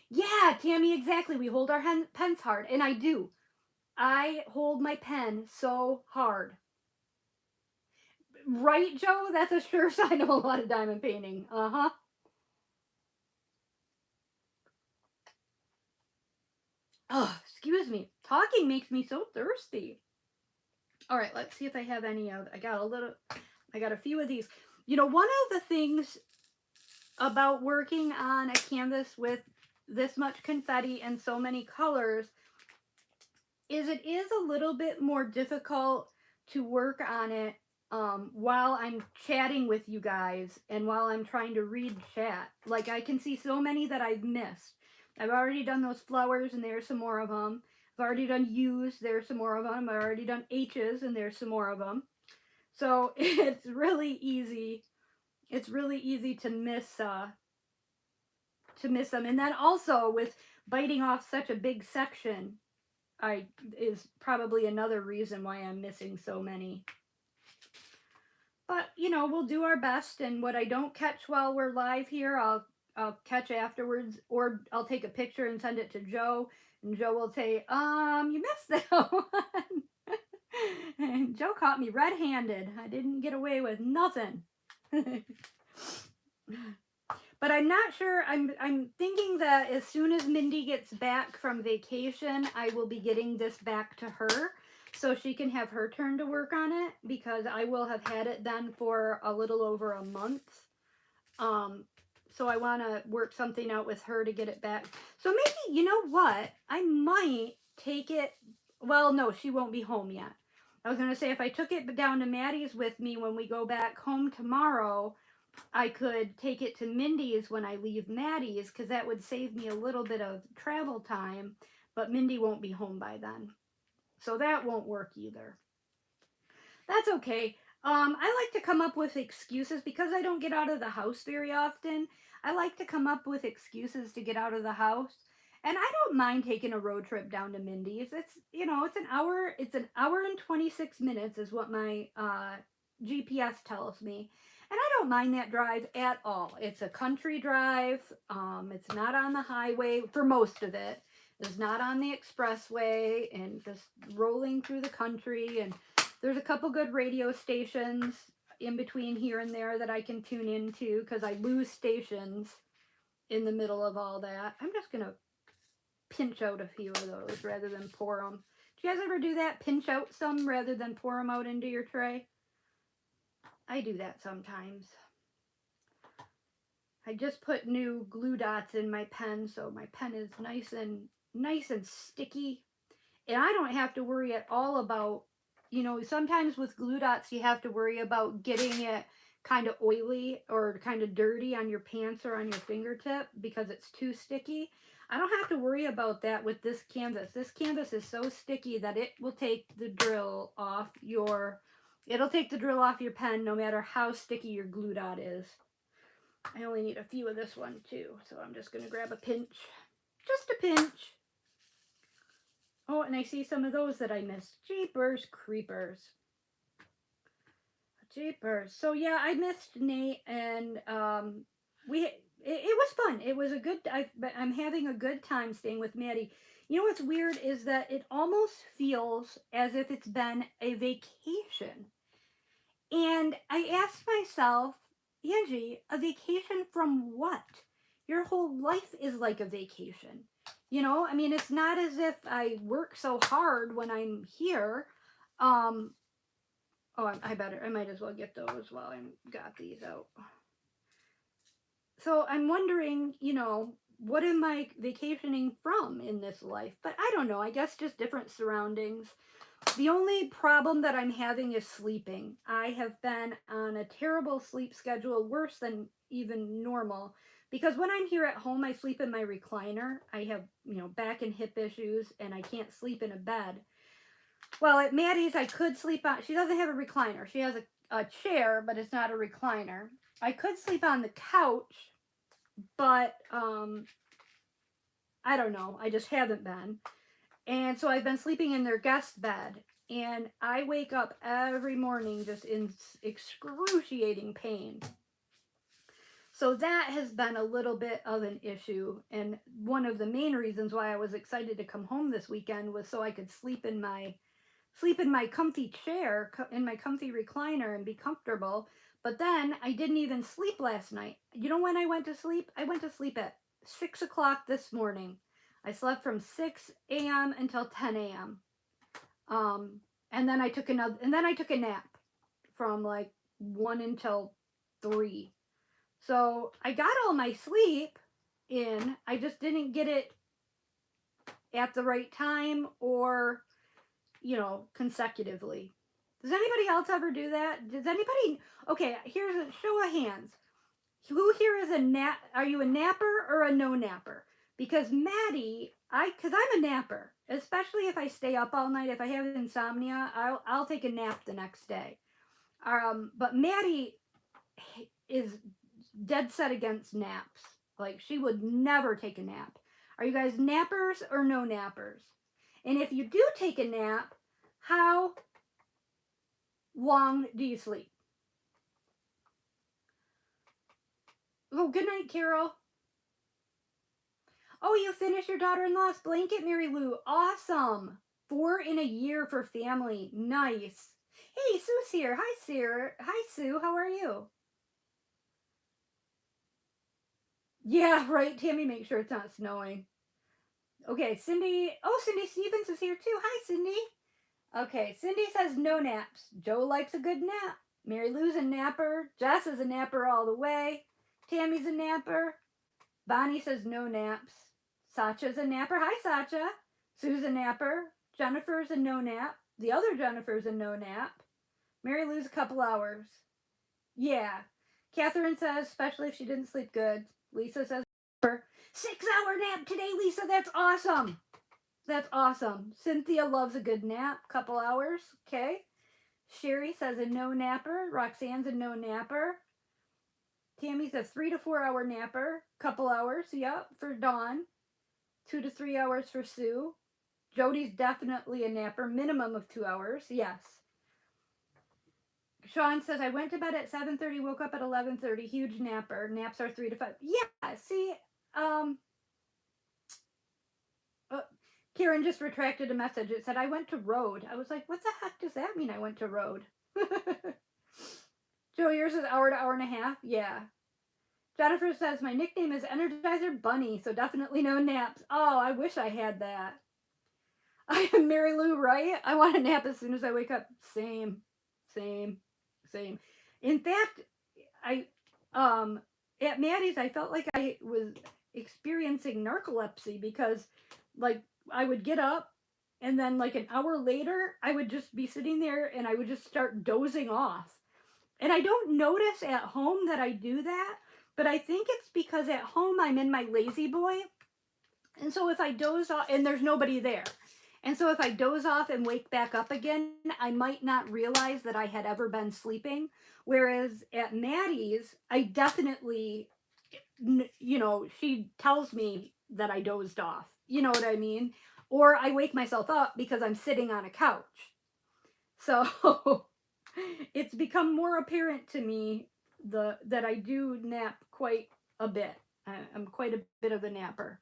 Yeah, Tammy, exactly. We hold our pens hard, and I do. I hold my pen so hard. Right, Joe? That's a sure sign of a lot of diamond painting. Uh-huh. Oh, excuse me. Talking makes me so thirsty. All right, let's see if I have any of. I got a few of these. You know, one of the things about working on a canvas with this much confetti and so many colors is it is a little bit more difficult to work on it while I'm chatting with you guys and while I'm trying to read chat. Like I can see so many that I've missed. I've already done those flowers and there's some more of them. I've already done U's, there's some more of them. I've already done H's and there's some more of them. So it's really easy. It's really easy to miss them. And then also with biting off such a big section, is probably another reason why I'm missing so many. But you know, we'll do our best, and what I don't catch while we're live here, I'll catch afterwards, or I'll take a picture and send it to Joe, and Joe will say, you missed that one. And Joe caught me red-handed. I didn't get away with nothing. But I'm not sure. I'm thinking that as soon as Mindy gets back from vacation, I will be getting this back to her so she can have her turn to work on it, because I will have had it done for a little over a month. So I want to work something out with her to get it back. So maybe, you know what? I might take it. Well, no, she won't be home yet. I was going to say if I took it down to Maddie's with me when we go back home tomorrow, I could take it to Mindy's when I leave Maddie's, because that would save me a little bit of travel time, but Mindy won't be home by then. So that won't work either. That's okay. I like to come up with excuses because I don't get out of the house very often. I like to come up with excuses to get out of the house. And I don't mind taking a road trip down to Mindy's. It's, you know, it's an hour and 26 minutes is what my GPS tells me. And I don't mind that drive at all. It's a country drive. It's not on the highway for most of it. It's not on the expressway, and just rolling through the country. And there's a couple good radio stations in between here and there that I can tune into, because I lose stations in the middle of all that. I'm just going to pinch out a few of those rather than pour them. Do you guys ever do that? Pinch out some rather than pour them out into your tray? I do that sometimes. I just put new glue dots in my pen, so my pen is nice and sticky. And I don't have to worry at all about, you know, sometimes with glue dots you have to worry about getting it kind of oily or kind of dirty on your pants or on your fingertip because it's too sticky. I don't have to worry about that with this canvas. This canvas is so sticky that it will take the drill off your pen no matter how sticky your glue dot is. I only need a few of this one too, so I'm just going to grab a pinch. Just a pinch. Oh, and I see some of those that I missed. Jeepers creepers. Jeepers. So yeah, I missed Nate, and it was fun. It was a good. I'm having a good time staying with Maddie. You know what's weird is that it almost feels as if it's been a vacation. And I asked myself, Angie, a vacation from what? Your whole life is like a vacation. You know, I mean, it's not as if I work so hard when I'm here. Um, oh, I might as well get those while I got these out. So I'm wondering, you know, what am I vacationing from in this life? But I don't know. I guess just different surroundings. The only problem that I'm having is sleeping. I have been on a terrible sleep schedule, worse than even normal. Because when I'm here at home, I sleep in my recliner. I have, you know, back and hip issues, and I can't sleep in a bed. Well, at Maddie's, I could sleep on. She doesn't have a recliner. She has a chair, but it's not a recliner. I could sleep on the couch, but I don't know. I just haven't been. And so I've been sleeping in their guest bed. And I wake up every morning just in excruciating pain. So that has been a little bit of an issue. And one of the main reasons why I was excited to come home this weekend was so I could sleep in my comfy chair, in my comfy recliner, and be comfortable. But then I didn't even sleep last night. You know when I went to sleep? I went to sleep at 6 o'clock this morning. I slept from 6 a.m. until 10 a.m. And then I took a nap from like 1 until 3. So I got all my sleep in. I just didn't get it at the right time, or, you know, consecutively. Does anybody else ever do that? Does anybody? Okay, here's a show of hands. Who here is a nap? Are you a napper or a no napper? Because Maddie, because I'm a napper, especially if I stay up all night. If I have insomnia, I'll take a nap the next day. But Maddie is dead set against naps. Like, she would never take a nap. Are you guys nappers or no nappers? And if you do take a nap, how long do you sleep? Oh, good night, Carol. Oh, you finished your daughter-in-law's blanket, Mary Lou. Awesome. 4 in a year for family. Nice. Hey, Sue's here. Hi, Sarah. Hi, Sue. How are you? Yeah, right. Tammy, make sure it's not snowing. Okay, Cindy. Oh, Cindy Stevens is here too. Hi, Cindy. Okay, Cindy says no naps. Joe likes a good nap. Mary Lou's a napper. Jess is a napper all the way. Tammy's a napper. Bonnie says no naps. Sacha's a napper. Hi, Sacha. Sue's a napper. Jennifer's a no nap. The other Jennifer's a no nap. Mary Lou's a couple hours. Yeah. Catherine says, especially if she didn't sleep good. Lisa says, 6-hour nap today, Lisa. That's awesome. That's awesome. Cynthia loves a good nap. Couple hours. Okay. Sherry says a no napper. Roxanne's a no napper. Tammy's a 3 to 4 hour napper. Couple hours. Yep. For Dawn. 2 to 3 hours for Sue. Jody's definitely a napper. Minimum of 2 hours. Yes. Sean says, I went to bed at 7:30, woke up at 11:30. Huge napper. Naps are 3 to 5. Yeah. See, Karen just retracted a message. It said, I went to road. I was like, what the heck does that mean, I went to road? Joe, yours is hour to hour and a half? Yeah. Jennifer says, my nickname is Energizer Bunny, so definitely no naps. Oh, I wish I had that. I am Mary Lou, right? I want a nap as soon as I wake up. Same. In fact, at Maddie's, I felt like I was experiencing narcolepsy because, like, I would get up and then, like, an hour later, I would just be sitting there and I would just start dozing off. And I don't notice at home that I do that, but I think it's because at home I'm in my lazy boy. And so if I doze off and there's nobody there, and so if I doze off and wake back up again, I might not realize that I had ever been sleeping. Whereas at Maddie's, I definitely, you know, she tells me that I dozed off. You know what I mean? Or I wake myself up because I'm sitting on a couch. So it's become more apparent to me that I do nap quite a bit. I'm quite a bit of a napper.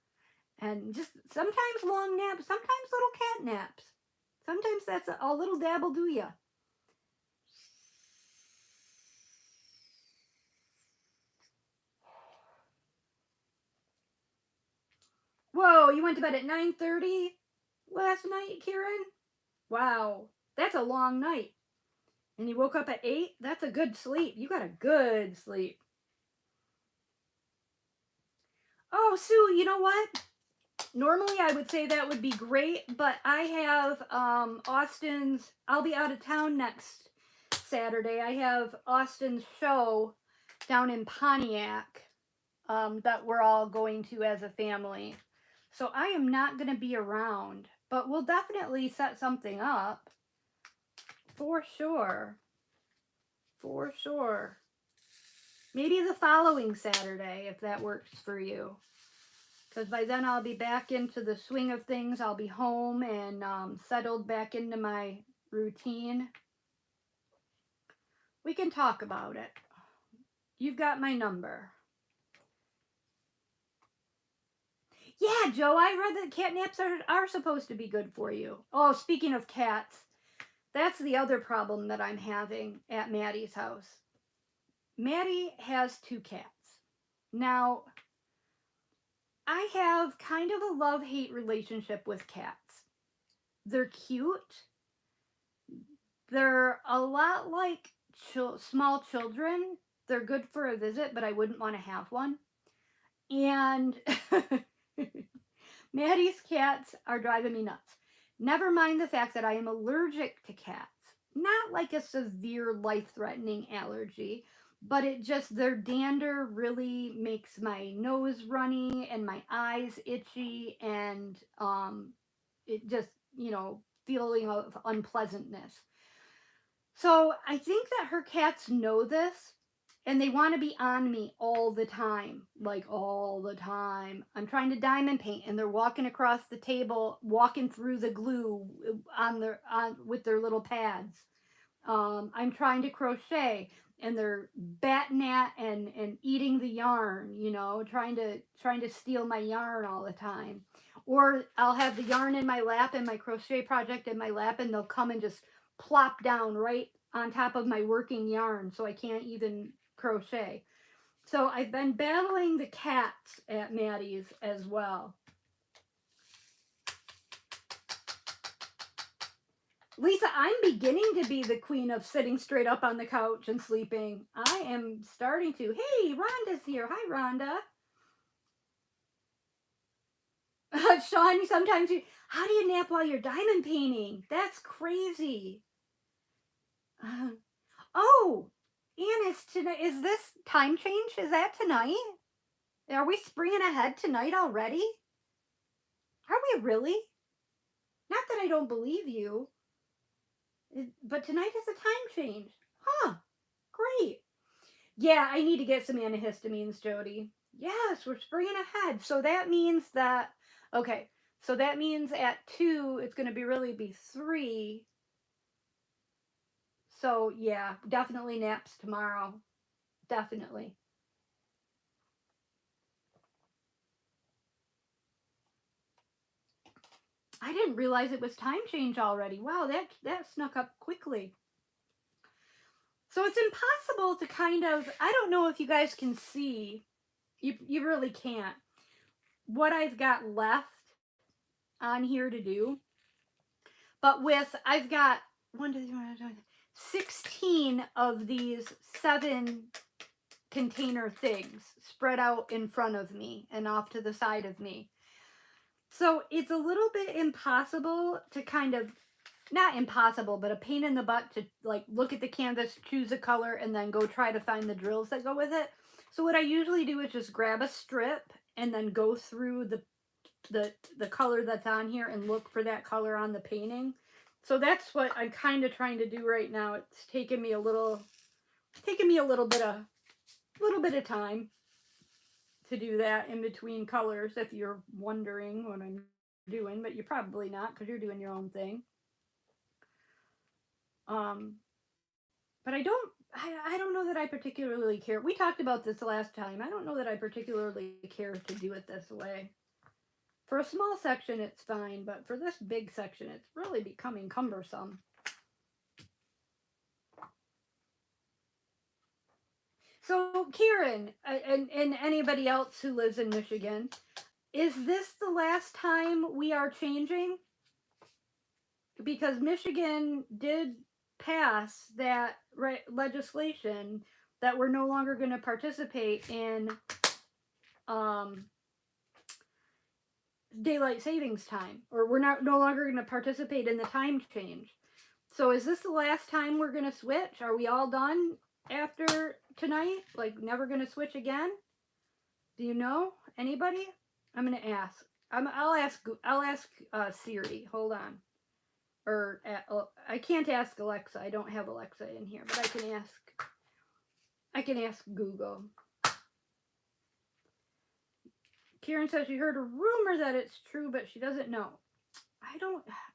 And just sometimes long naps, sometimes little cat naps. Sometimes that's a little dabble do ya. Whoa, you went to bed at 9:30 last night, Kieran? Wow, that's a long night. And you woke up at 8? That's a good sleep. You got a good sleep. Oh, Sue, you know what? Normally I would say that would be great, but I have Austin's, I'll be out of town next Saturday. I have Austin's show down in Pontiac that we're all going to as a family. So I am not going to be around, but we'll definitely set something up. For sure. For sure. Maybe the following Saturday, if that works for you. Because by then I'll be back into the swing of things. I'll be home and settled back into my routine. We can talk about it. You've got my number. Yeah, Joe, I read that cat naps are supposed to be good for you. Oh, speaking of cats, that's the other problem that I'm having at Maddie's house. Maddie has 2 cats. Now, I have kind of a love-hate relationship with cats. They're cute. They're a lot like small children. They're good for a visit, but I wouldn't want to have one. And Maddie's cats are driving me nuts. Never mind the fact that I am allergic to cats. Not like a severe life-threatening allergy, but it just, their dander really makes my nose runny and my eyes itchy, and it just, feeling of unpleasantness. So I think that her cats know this, and they want to be on me all the time, like all the time. I'm trying to diamond paint, and they're walking across the table, walking through the glue on with their little pads. I'm trying to crochet, and they're batting at and eating the yarn, trying to steal my yarn all the time. Or I'll have the yarn in my lap and my crochet project in my lap, and they'll come and just plop down right on top of my working yarn, so I can't even crochet. So I've been battling the cats at Maddie's as well. Lisa, I'm beginning to be the queen of sitting straight up on the couch and sleeping. I am starting to. Hey, Rhonda's here. Hi, Rhonda. Sean, sometimes how do you nap while you're diamond painting? That's crazy. Oh, Annis, tonight, is this time change? Is that tonight? Are we springing ahead tonight already? Are we really? Not that I don't believe you, but tonight is a time change. Huh, great. Yeah, I need to get some antihistamines, Jody. Yes, we're springing ahead. So that means that, okay, so that means at 2, it's going to really be 3. So yeah, definitely naps tomorrow. Definitely. I didn't realize it was time change already. Wow, that snuck up quickly. So it's impossible to kind of, I don't know if you guys can see, you really can't, what I've got left on here to do. But I've got 16 of these 7 container things spread out in front of me and off to the side of me. So it's a little bit impossible to kind of, not impossible, but a pain in the butt to like look at the canvas, choose a color, and then go try to find the drills that go with it. So what I usually do is just grab a strip and then go through the color that's on here and look for that color on the painting. So that's what I'm kind of trying to do right now. It's taking me a little bit of time to do that in between colors, if you're wondering what I'm doing, but you're probably not because you're doing your own thing. But I don't know that I particularly care. We talked about this last time. I don't know that I particularly care to do it this way. For a small section, it's fine, but for this big section, it's really becoming cumbersome. So, Kieran, and anybody else who lives in Michigan, Is this the last time we are changing? Because Michigan did pass that legislation that we're no longer going to participate in um, daylight savings time, or we're no longer going to participate in the time change. So is this the last time we're going to switch? Are we all done after tonight? Like never going to switch again? Do you know anybody? I'm going to ask. I'll ask. I'll ask Siri. Hold on. Or I can't ask Alexa. I don't have Alexa in here, but I can ask. I can ask Google. Karen says she heard a rumor that it's true, but she doesn't know.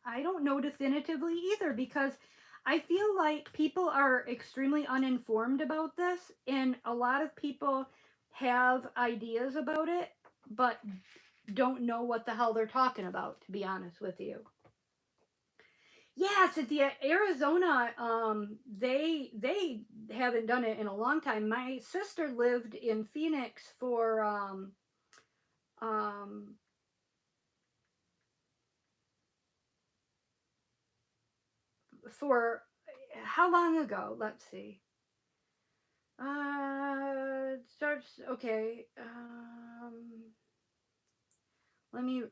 I don't know definitively either, because I feel like people are extremely uninformed about this, and a lot of people have ideas about it, but don't know what the hell they're talking about, to be honest with you. Yes, at the Arizona, they haven't done it in a long time. My sister lived in Phoenix um for how long ago? Let's see. Starts okay. Let me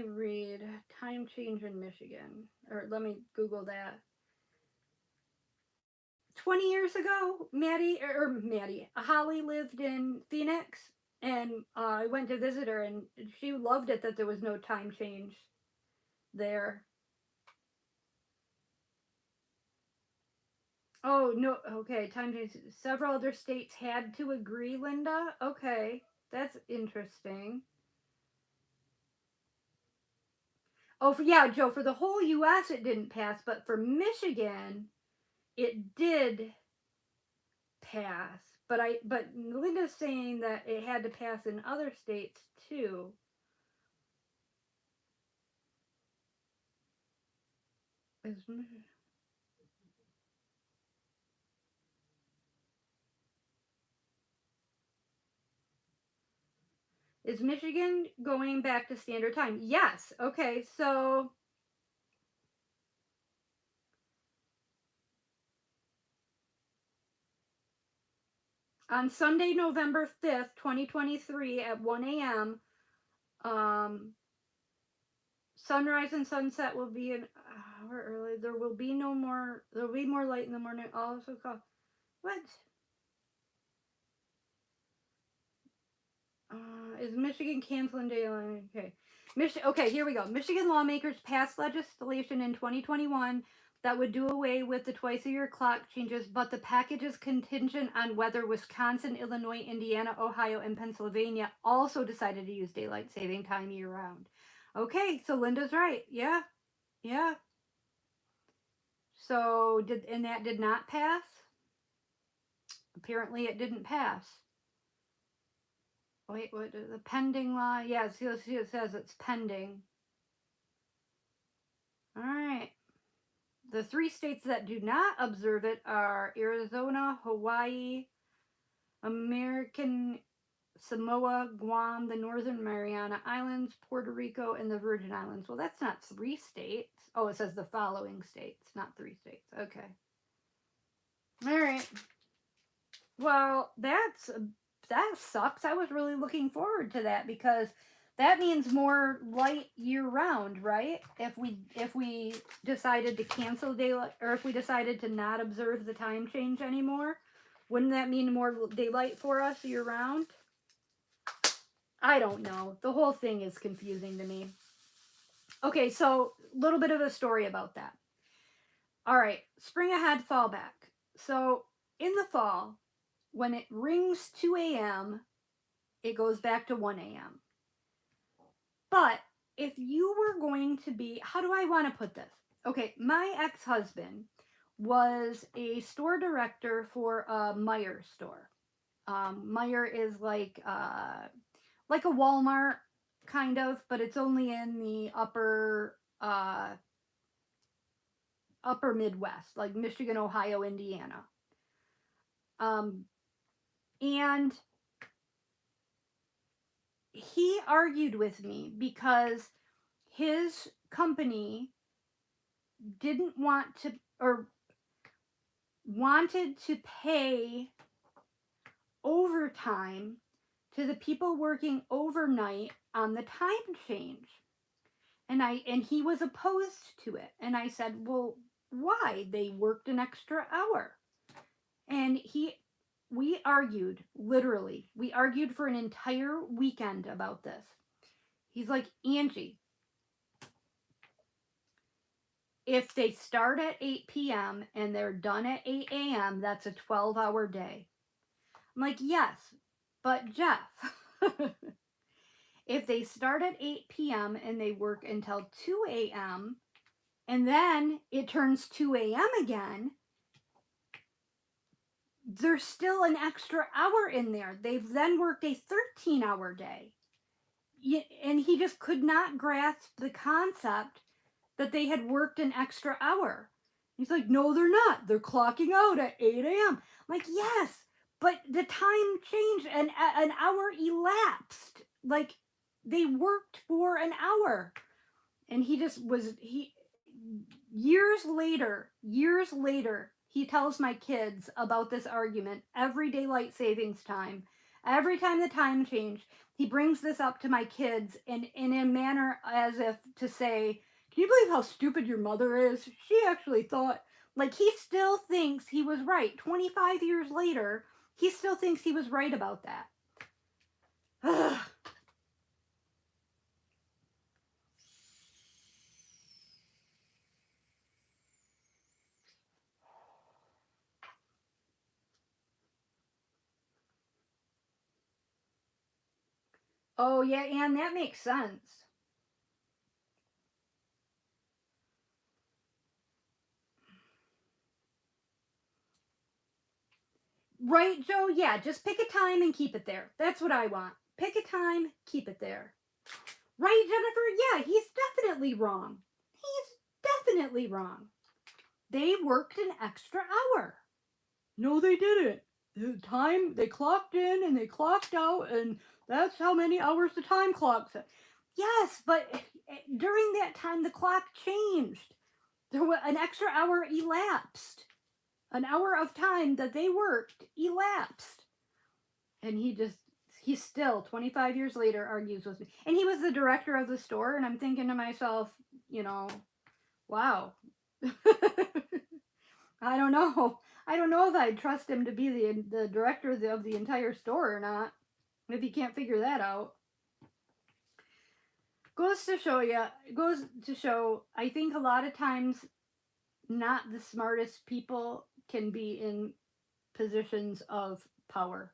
read time change in Michigan, or let me Google that. 20 years ago, Holly lived in Phoenix, and I went to visit her, and she loved it that there was no time change there. Oh no, okay, time change. Several other states had to agree, Linda. Okay, that's interesting. Oh, yeah, Joe, for the whole U.S. it didn't pass, but for Michigan, it did pass. But Linda's saying that it had to pass in other states too. Is, is Michigan going back to standard time? Yes. Okay, so on Sunday, November 5th, 2023 at 1 a.m., um, sunrise and sunset will be an hour early. There will be no more. There will be more light in the morning. Also called what? Is Michigan canceling daylight? Okay. Okay, here we go. Michigan lawmakers passed legislation in 2021 that would do away with the twice a year clock changes, but the package is contingent on whether Wisconsin, Illinois, Indiana, Ohio, and Pennsylvania also decided to use daylight saving time year round. Okay, so Linda's right. Yeah, yeah. And that did not pass? Apparently it didn't pass. Wait, what? The pending law? Yeah, see, it says it's pending. All right. The three states that do not observe it are Arizona, Hawaii, American Samoa, Guam, the Northern Mariana Islands, Puerto Rico, and the Virgin Islands. Well, that's not three states. Oh, it says the following states, not three states. Okay. All right. Well, that sucks. I was really looking forward to that, because that means more light year round, right? If we decided to cancel daylight, or if we decided to not observe the time change anymore, wouldn't that mean more daylight for us year round? I don't know. The whole thing is confusing to me. Okay, so a little bit of a story about that. All right, spring ahead, fall back. So in the fall, when it rings 2 a.m., it goes back to 1 a.m. But if you were going to be, how do I want to put this? Okay, my ex husband was a store director for a Meijer store. Meijer is like a Walmart kind of, but it's only in the upper Midwest, like Michigan, Ohio, Indiana. Um, and he argued with me because his company didn't want to, or wanted to pay overtime to the people working overnight on the time change. And he was opposed to it. And I said, "Well, why? They worked an extra hour." And we argued, literally. We argued for an entire weekend about this. He's like, "Angie, if they start at 8 p.m. and they're done at 8 a.m., that's a 12-hour day." I'm like, "Yes, but Jeff, if they start at 8 p.m. and they work until 2 a.m., and then it turns 2 a.m. again, there's still an extra hour in there. They've then worked a 13-hour day." And he just could not grasp the concept that they had worked an extra hour. He's like, "No, they're not. They're clocking out at 8 a.m. I'm like, "Yes, but the time changed and an hour elapsed. Like, they worked for an hour." And he just was, years later, he tells my kids about this argument every daylight savings time. Every time the time changed, he brings this up to my kids in a manner as if to say, "Can you believe how stupid your mother is? She actually thought," like, he still thinks he was right. 25 years later, he still thinks he was right about that. Oh, yeah, and that makes sense. Right, Joe? Yeah, just pick a time and keep it there. That's what I want. Pick a time, keep it there. Right, Jennifer? Yeah, he's definitely wrong. He's definitely wrong. They worked an extra hour. No, they didn't. The time, they clocked in and they clocked out, and that's how many hours the time clock said. Yes, but during that time, the clock changed. There was an extra hour elapsed. An hour of time that they worked elapsed. And he still 25 years later argues with me. And he was the director of the store, and I'm thinking to myself, wow. I don't know. I don't know if I'd trust him to be the director of the entire store or not, if he can't figure that out. Goes to show, I think a lot of times not the smartest people can be in positions of power.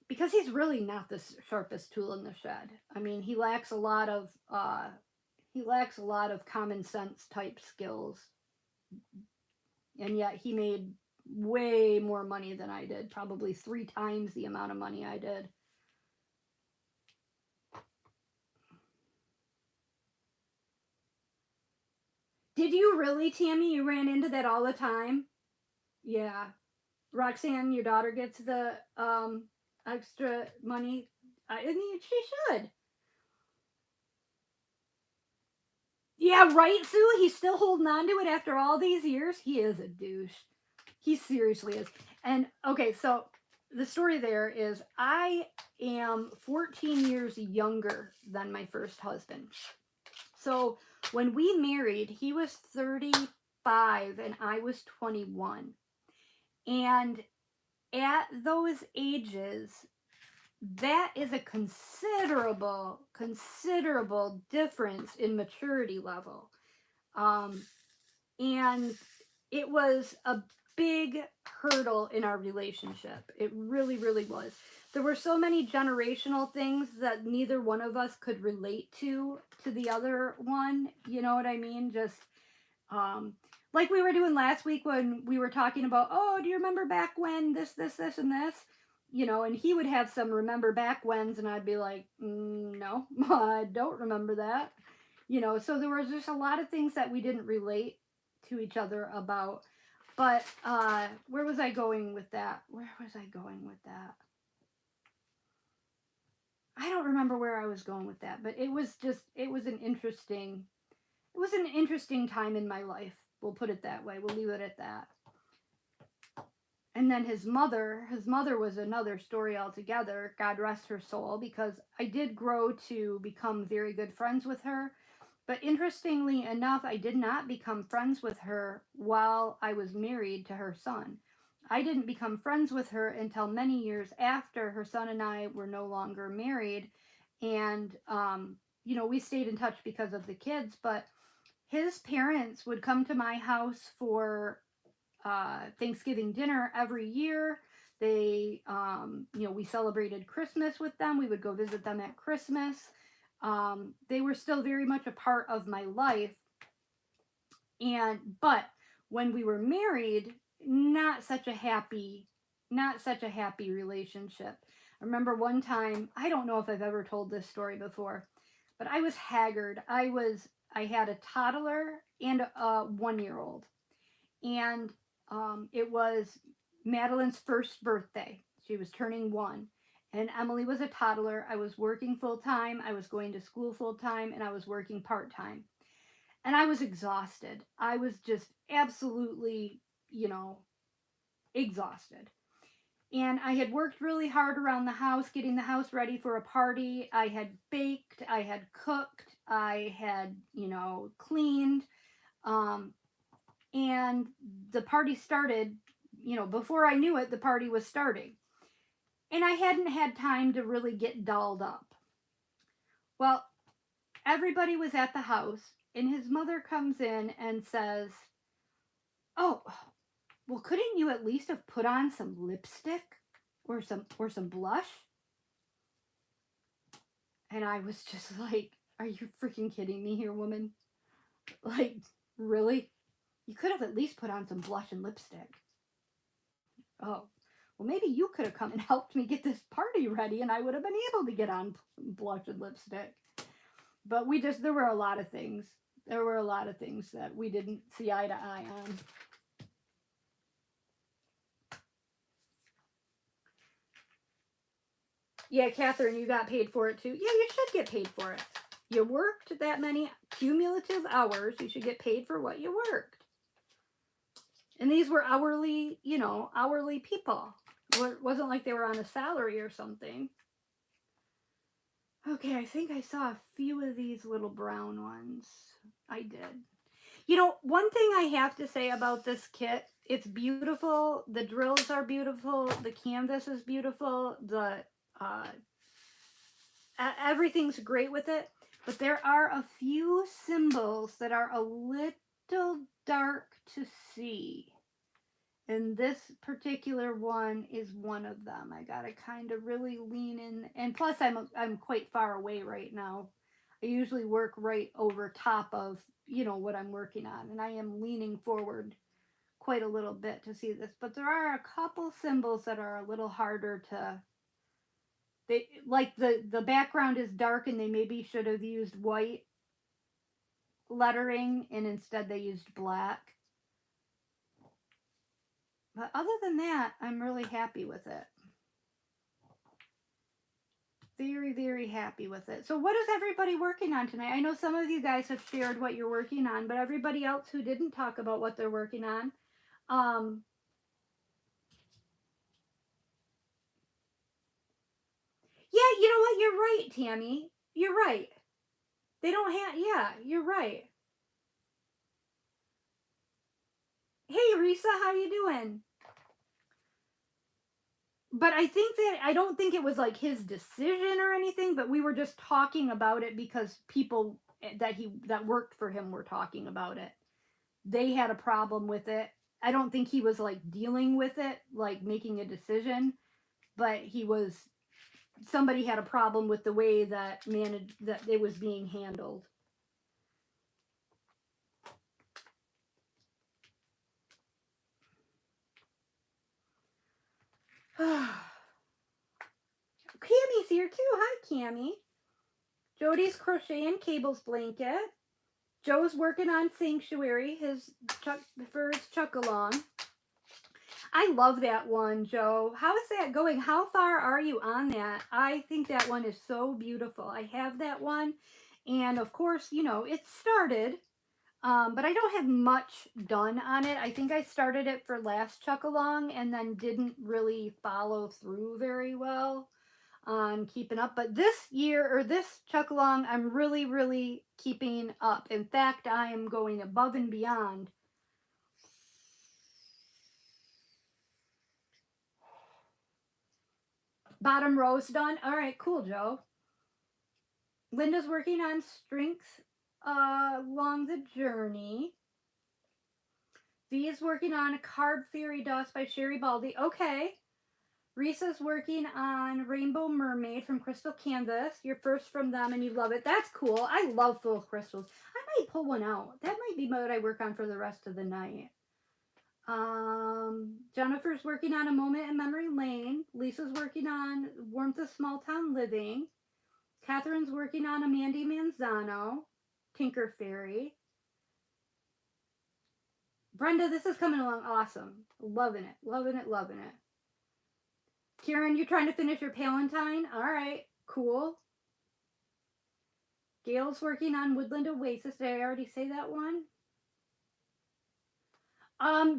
Because he's really not the sharpest tool in the shed. I mean, he lacks a lot of common sense type skills, and yet he made way more money than I did, probably 3 times the amount of money I did. Did you really, Tammy? You ran into that all the time? Yeah. Roxanne, your daughter gets the extra money. I mean, she should. Yeah, right, Sue? He's still holding on to it after all these years? He is a douche. He seriously is. And okay, so the story there is I am 14 years younger than my first husband. So when we married, he was 35 and I was 21. And at those ages, that is a considerable difference in maturity level. And it was a big hurdle in our relationship. It really, really was. There were so many generational things that neither one of us could relate to the other one. You know what I mean? Just like we were doing last week when we were talking about, "Oh, do you remember back when this, and this?" And he would have some remember back whens, and I'd be like, "No, I don't remember that." So there was just a lot of things that we didn't relate to each other about. But where was I going with that? I don't remember where I was going with that, but it was an interesting time in my life. We'll put it that way. We'll leave it at that. And then his mother was another story altogether. God rest her soul, because I did grow to become very good friends with her. But interestingly enough, I did not become friends with her while I was married to her son. I didn't become friends with her until many years after her son and I were no longer married. And, we stayed in touch because of the kids, but his parents would come to my house for Thanksgiving dinner every year. We celebrated Christmas with them. We would go visit them at Christmas. They were still very much a part of my life. But when we were married, not such a happy relationship. I remember one time, I don't know if I've ever told this story before, but I was haggard. I had a toddler and a 1-year-old. And it was Madeline's first birthday. She was turning 1. And Emily was a toddler. I was working full time. I was going to school full time. And I was working part time. And I was exhausted. I was just absolutely, exhausted. And I had worked really hard around the house, getting the house ready for a party. I had baked. I had cooked. I had, cleaned. And the party started, before I knew it, the party was starting. And I hadn't had time to really get dolled up. Well, everybody was at the house, and his mother comes in and says, "Oh, well, couldn't you at least have put on some lipstick or some blush?" And I was just like, "Are you freaking kidding me here, woman? Like, really? You could have at least put on some blush and lipstick." Oh, well, maybe you could have come and helped me get this party ready, and I would have been able to get on blush and lipstick. But there were a lot of things. There were a lot of things that we didn't see eye to eye on. Yeah, Catherine, you got paid for it too. Yeah, you should get paid for it. You worked that many cumulative hours. You should get paid for what you worked. And these were hourly people. It wasn't like they were on a salary or something. Okay, I think I saw a few of these little brown ones. I did. One thing I have to say about this kit, it's beautiful. The drills are beautiful. The canvas is beautiful. Everything's great with it. But there are a few symbols that are a little dark to see. And this particular one is one of them. I gotta kind of really lean in. And plus, I'm quite far away right now. I usually work right over top of, what I'm working on. And I am leaning forward quite a little bit to see this. But there are a couple symbols that are a little harder to... like the background is dark, and they maybe should have used white lettering, and instead they used black. But other than that, I'm really happy with it. Very, very happy with it. So what is everybody working on tonight? I know some of you guys have shared what you're working on, but everybody else who didn't talk about what they're working on, yeah, you know what? You're right, Tammy. You're right. They don't have... Yeah, you're right. Hey, Risa, how you doing? But I don't think it was like his decision or anything, but we were just talking about it because people that worked for him were talking about it. They had a problem with it. I don't think he was like dealing with it, like making a decision, but somebody had a problem with the way that it was being handled. Cammie's here too. Hi, Cammie. Jody's crocheting Cable's blanket. Joe's working on Sanctuary, for his chuck along. I love that one, Joe. How is that going? How far are you on that? I think that one is so beautiful. I have that one. And of course, you know, it started, but I don't have much done on it. I think I started it for last Chuck Along and then didn't really follow through very well on keeping up. But this year, or this Chuck Along, I'm really, really keeping up. In fact, I am going above and beyond. Bottom row's done. All right, cool, Joe. Linda's working on strength along the journey. V is working on a Card Fairy Dust by Sherry Baldy. Okay. Risa's working on Rainbow Mermaid from Crystal Canvas. You're first from them and you love it. That's cool. I love full crystals. I might pull one out. That might be what I work on for the rest of the night. Jennifer's working on A Moment in Memory Lane. Lisa's working on Warmth of Small Town Living. Catherine's working on Amanda Manzano, Tinker Fairy. Brenda, this is coming along awesome. Loving it, loving it, loving it. Kieran, you're trying to finish your Palantine? All right, cool. Gail's working on Woodland Oasis. Did I already say that one?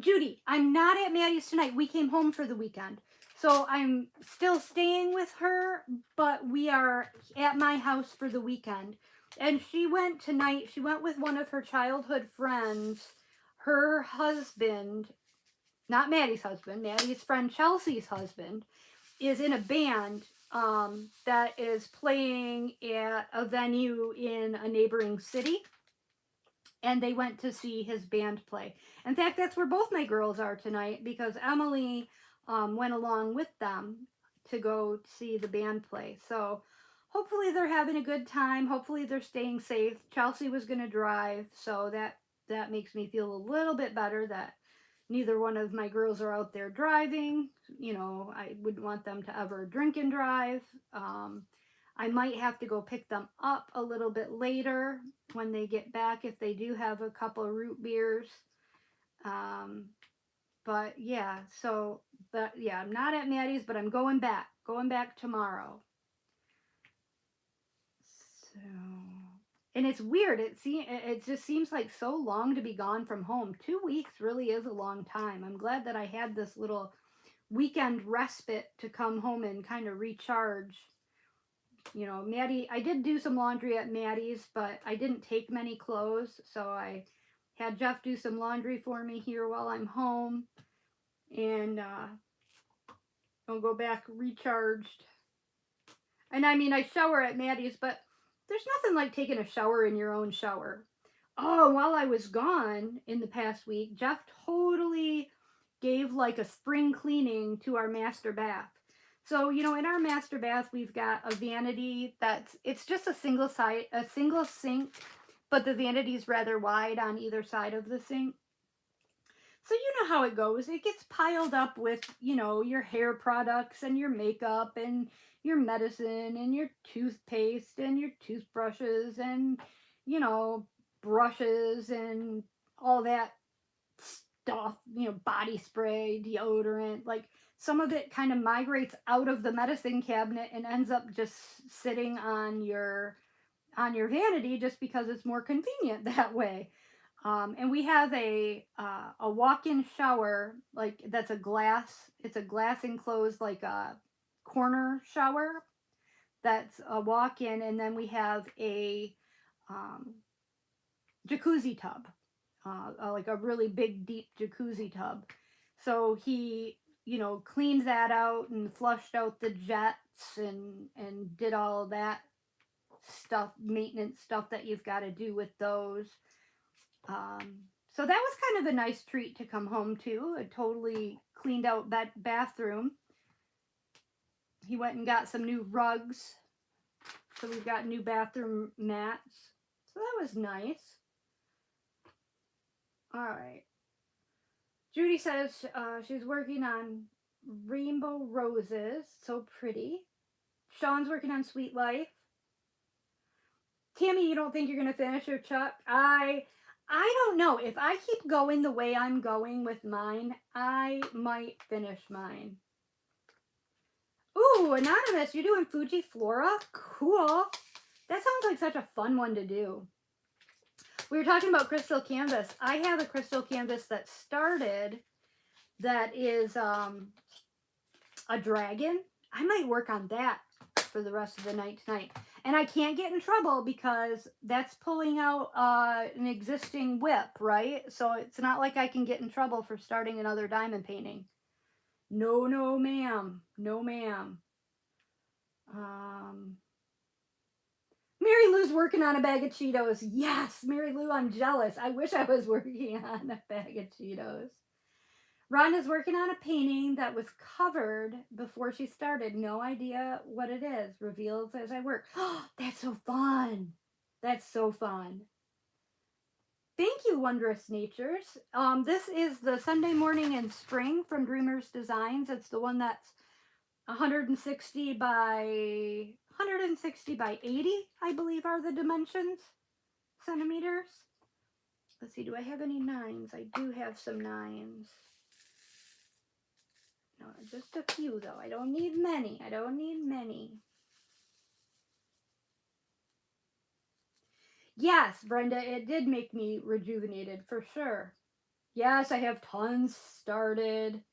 Judy, I'm not at Maddie's tonight. We came home for the weekend. So I'm still staying with her, but we are at my house for the weekend. And she went tonight. She went with one of her childhood friends. Her husband, not Maddie's husband, Maddie's friend Chelsea's husband, is in a band that is playing at a venue in a neighboring city. And they went to see his band play. In fact, that's where both my girls are tonight because Emily went along with them to go see the band play. So hopefully they're having a good time. Hopefully they're staying safe. Chelsea was going to drive, so that makes me feel a little bit better that neither one of my girls are out there driving. You know, I wouldn't want them to ever drink and drive. I might have to go pick them up a little bit later when they get back if they do have a couple of root beers. But yeah, so yeah, I'm not at Maddie's, but I'm going back tomorrow. So, and it's weird. It just seems like so long to be gone from home. 2 weeks really is a long time. I'm glad that I had this little weekend respite to come home and kind of recharge. You know, Maddie, I did do some laundry at Maddie's, but I didn't take many clothes, so I had Jeff do some laundry for me here while I'm home, and I'll go back recharged. And I mean, I shower at Maddie's, but there's nothing like taking a shower in your own shower. Oh, while I was gone in the past week, Jeff totally gave like a spring cleaning to our master bath. So, you know, in our master bath, we've got a vanity it's just a single sink, but the vanity's rather wide on either side of the sink. So you know how it goes. It gets piled up with, you know, your hair products and your makeup and your medicine and your toothpaste and your toothbrushes and, you know, brushes and all that stuff, you know, body spray, deodorant. Like some of it kind of migrates out of the medicine cabinet and ends up just sitting on your vanity just because it's more convenient that way. And we have a walk-in shower, like that's a glass. It's a glass enclosed like a corner shower. That's a walk-in, and then we have a jacuzzi tub, like a really big, deep jacuzzi tub. So he, you know, cleaned that out and flushed out the jets and did all of that stuff, maintenance stuff that you've got to do with those. So that was kind of a nice treat to come home to. A totally cleaned out bathroom. He went and got some new rugs. So we've got new bathroom mats. So that was nice. All right. Judy says she's working on Rainbow Roses. So pretty. Sean's working on Sweet Life. Tammy, you don't think you're going to finish your Chuck? I I don't know. If I keep going the way I'm going with mine, I might finish mine. Ooh, Anonymous, you're doing Fuji Flora? Cool. That sounds like such a fun one to do. We were talking about crystal canvas. I have a crystal canvas that started that is a dragon. I might work on that for the rest of the night tonight. And I can't get in trouble because that's pulling out an existing whip, right? So it's not like I can get in trouble for starting another diamond painting. No, no, ma'am. No, ma'am. Mary Lou's working on a bag of Cheetos. Yes, Mary Lou, I'm jealous. I wish I was working on a bag of Cheetos. Rhonda's working on a painting that was covered before she started. No idea what it is. Reveals as I work. Oh, that's so fun. That's so fun. Thank you, Wondrous Natures. This is the Sunday Morning in Spring from Dreamers Designs. It's the one that's 160 by 80, I believe are the dimensions, centimeters. Let's see, do I have any 9s? I do have some 9s. No, just a few though. I don't need many. I don't need many. Yes, Brenda, it did make me rejuvenated for sure. Yes, I have tons started.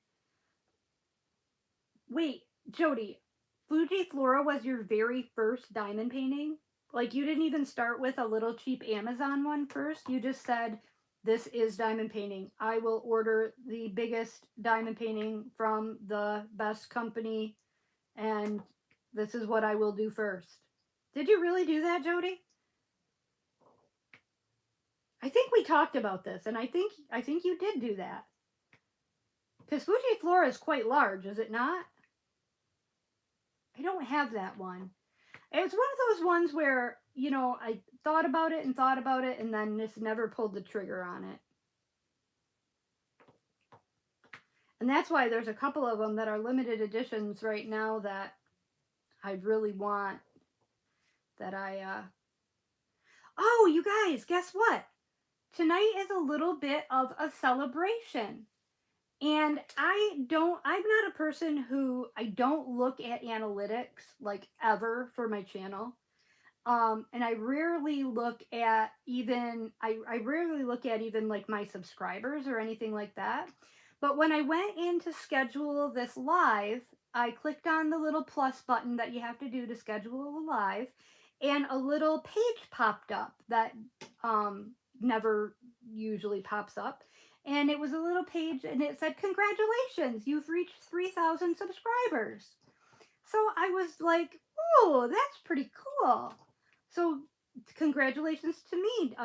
Wait, Jody, Fuji Flora was your very first diamond painting? Like you didn't even start with a little cheap Amazon one first? You just said, this is diamond painting. I will order the biggest diamond painting from the best company, and this is what I will do first. Did you really do that, Jody? I think we talked about this, and I think you did do that. Because Fuji Flora is quite large, is it not? I don't have that one. It's one of those ones where, you know, I thought about it, and then just never pulled the trigger on it. And that's why there's a couple of them that are limited editions right now that I really want. That Oh, you guys, guess what? Tonight is a little bit of a celebration. And I'm not a person who, I don't look at analytics like ever for my channel. And I rarely look at even, I rarely look at even like my subscribers or anything like that. But when I went in to schedule this live, I clicked on the little plus button that you have to do to schedule a live, and a little page popped up that never usually pops up. And it was a little page and it said, congratulations, you've reached 3,000 subscribers. So I was like, oh, that's pretty cool. So congratulations to me.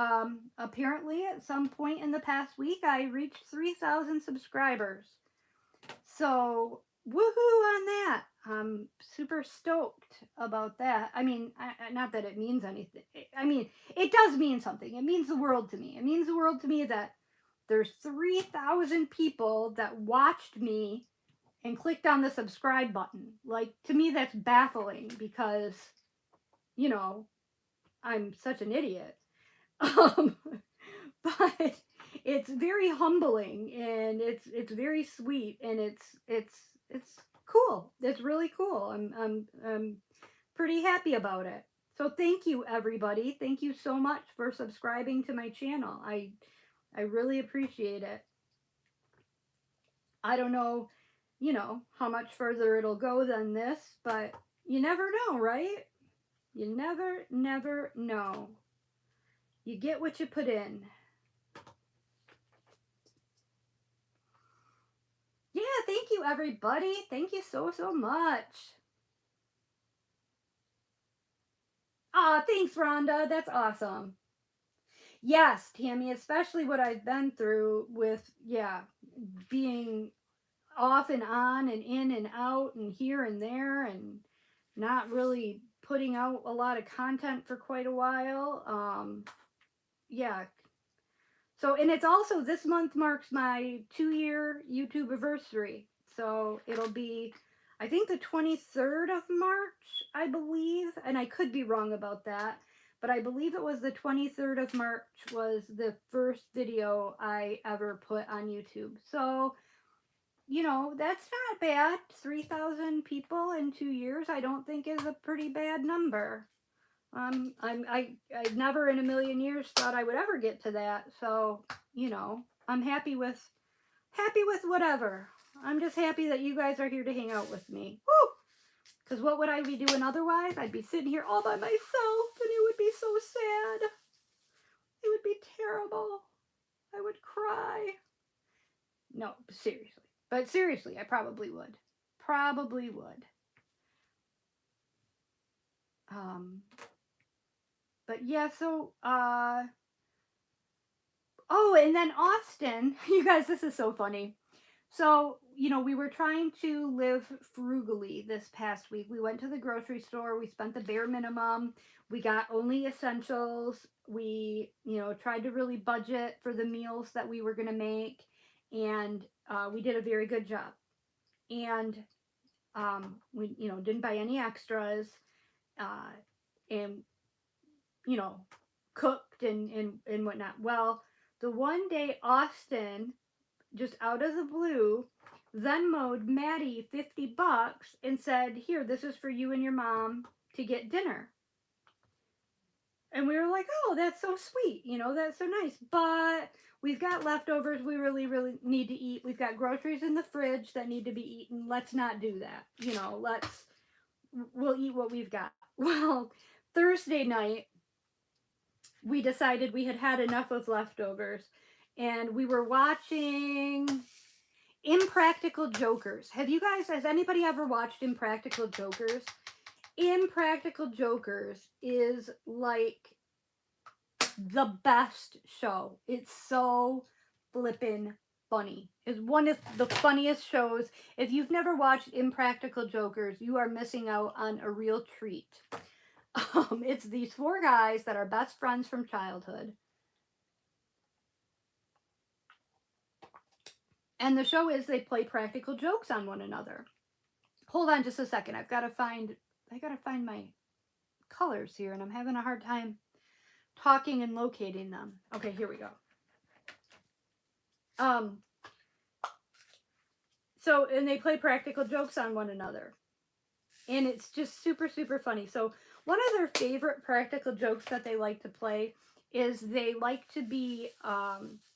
Apparently at some point in the past week, I reached 3,000 subscribers. So woohoo on that. I'm super stoked about that. I mean, not that it means anything. I mean, it does mean something. It means the world to me. It means the world to me that there's 3,000 people that watched me and clicked on the subscribe button. Like, to me, that's baffling because, you know, I'm such an idiot. But it's very humbling, and it's very sweet, and it's cool. It's really cool. I'm pretty happy about it. So thank you, everybody. Thank you so much for subscribing to my channel. I really appreciate it. I don't know, you know, how much further it'll go than this, but you never know, right? You never know. You get what you put in. Yeah, thank you, everybody. Thank you so much. Ah, thanks, Rhonda. That's awesome. Yes, Tammy, especially what I've been through with, yeah, being off and on and in and out and here and there and not really putting out a lot of content for quite a while. Yeah. So, and it's also, this month marks my 2-year YouTube anniversary. So it'll be, I think, the 23rd of March, I believe. And I could be wrong about that. but I believe it was the 23rd of March was the first video I ever put on YouTube. So, you know, that's not bad. 3,000 people in 2 years, I don't think is a pretty bad number. I never in a million years thought I would ever get to that. So, you know, I'm happy with whatever. I'm just happy that you guys are here to hang out with me. Woo! Because what would I be doing otherwise? I'd be sitting here all by myself, and it would be so sad. It would be terrible. I would cry. No, seriously. But seriously, I probably would. Probably would. But yeah, so, oh, and then Austin, you guys, this is so funny. So, you know, we were trying to live frugally this past week. We went to the grocery store, we spent the bare minimum, we got only essentials, we, you know, tried to really budget for the meals that we were going to make, and we did a very good job. And we, you know, didn't buy any extras, and, you know, cooked and whatnot. Well, the one day Austin, just out of the blue, Venmo'd Maddie $50 and said, "Here, this is for you and your mom to get dinner." And we were like, "Oh, that's so sweet. You know, that's so nice. But we've got leftovers we really, really need to eat. We've got groceries in the fridge that need to be eaten. Let's not do that. You know, we'll eat what we've got." Well, Thursday night, we decided we had had enough of leftovers, and we were watching Impractical Jokers. Has anybody ever watched Impractical Jokers? Impractical Jokers is like the best show. It's so flippin' funny. It's one of the funniest shows. If you've never watched Impractical Jokers, you are missing out on a real treat. It's these four guys that are best friends from childhood. And the show is they play practical jokes on one another. Hold on just a second. I gotta find my colors here, and I'm having a hard time talking and locating them. Okay, here we go. So, and they play practical jokes on one another. And it's just super, super funny. So one of their favorite practical jokes that they like to play is they like to be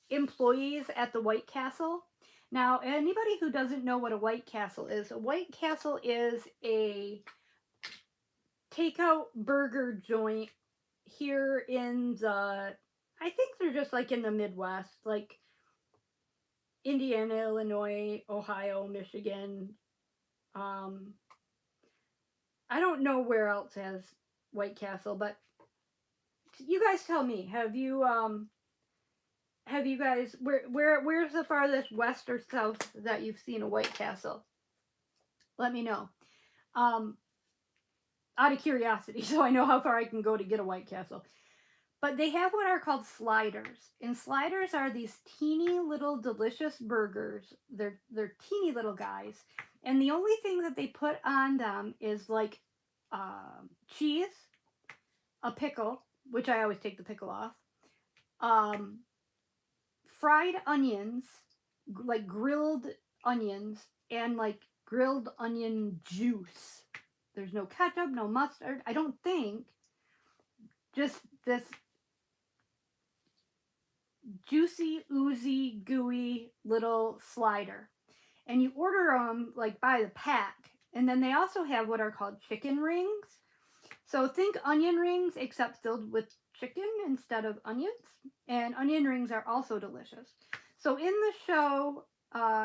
employees at the White Castle. Now, anybody who doesn't know what a White Castle is a takeout burger joint here in the, I think they're just like in the Midwest, like Indiana, Illinois, Ohio, Michigan. I don't know where else has White Castle, but you guys tell me. Have you guys, where's the farthest west or south that you've seen a White Castle? Let me know. Out of curiosity, so I know how far I can go to get a White Castle. But they have what are called sliders. And sliders are these teeny little delicious burgers. They're teeny little guys. And the only thing that they put on them is like cheese, a pickle, which I always take the pickle off, fried onions, like grilled onions, and like grilled onion juice. There's no ketchup, no mustard, I don't think. Just this juicy, oozy, gooey little slider. And you order them like by the pack. And then they also have what are called chicken rings. So think onion rings, except filled with chicken instead of onions. And onion rings are also delicious. So in the show,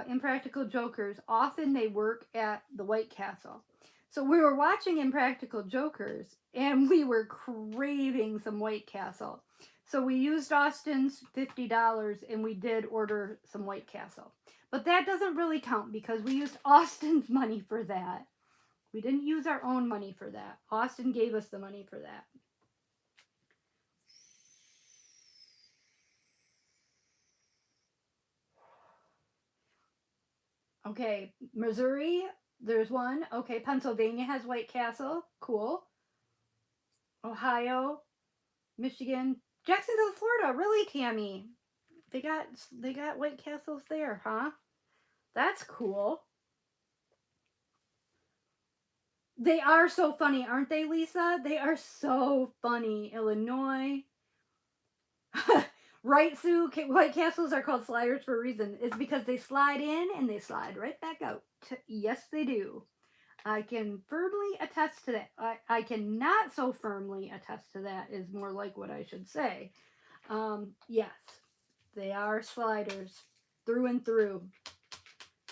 Impractical Jokers, often they work at the White Castle. So we were watching Impractical Jokers, and we were craving some White Castle. So we used Austin's $50, and we did order some White Castle. But that doesn't really count because we used Austin's money for that. We didn't use our own money for that. Austin gave us the money for that. Okay, Missouri, there's one. Okay, Pennsylvania has White Castle. Cool. Ohio, Michigan, Jacksonville, Florida. Really, Tammy? They got White Castles there, huh? That's cool. They are so funny, aren't they, Lisa? They are so funny. Illinois. Right, Sue? White Castles are called sliders for a reason. It's because they slide in and they slide right back out. Yes, they do. I can firmly attest to that. I can not so firmly attest to that is more like what I should say. Yes, they are sliders through and through.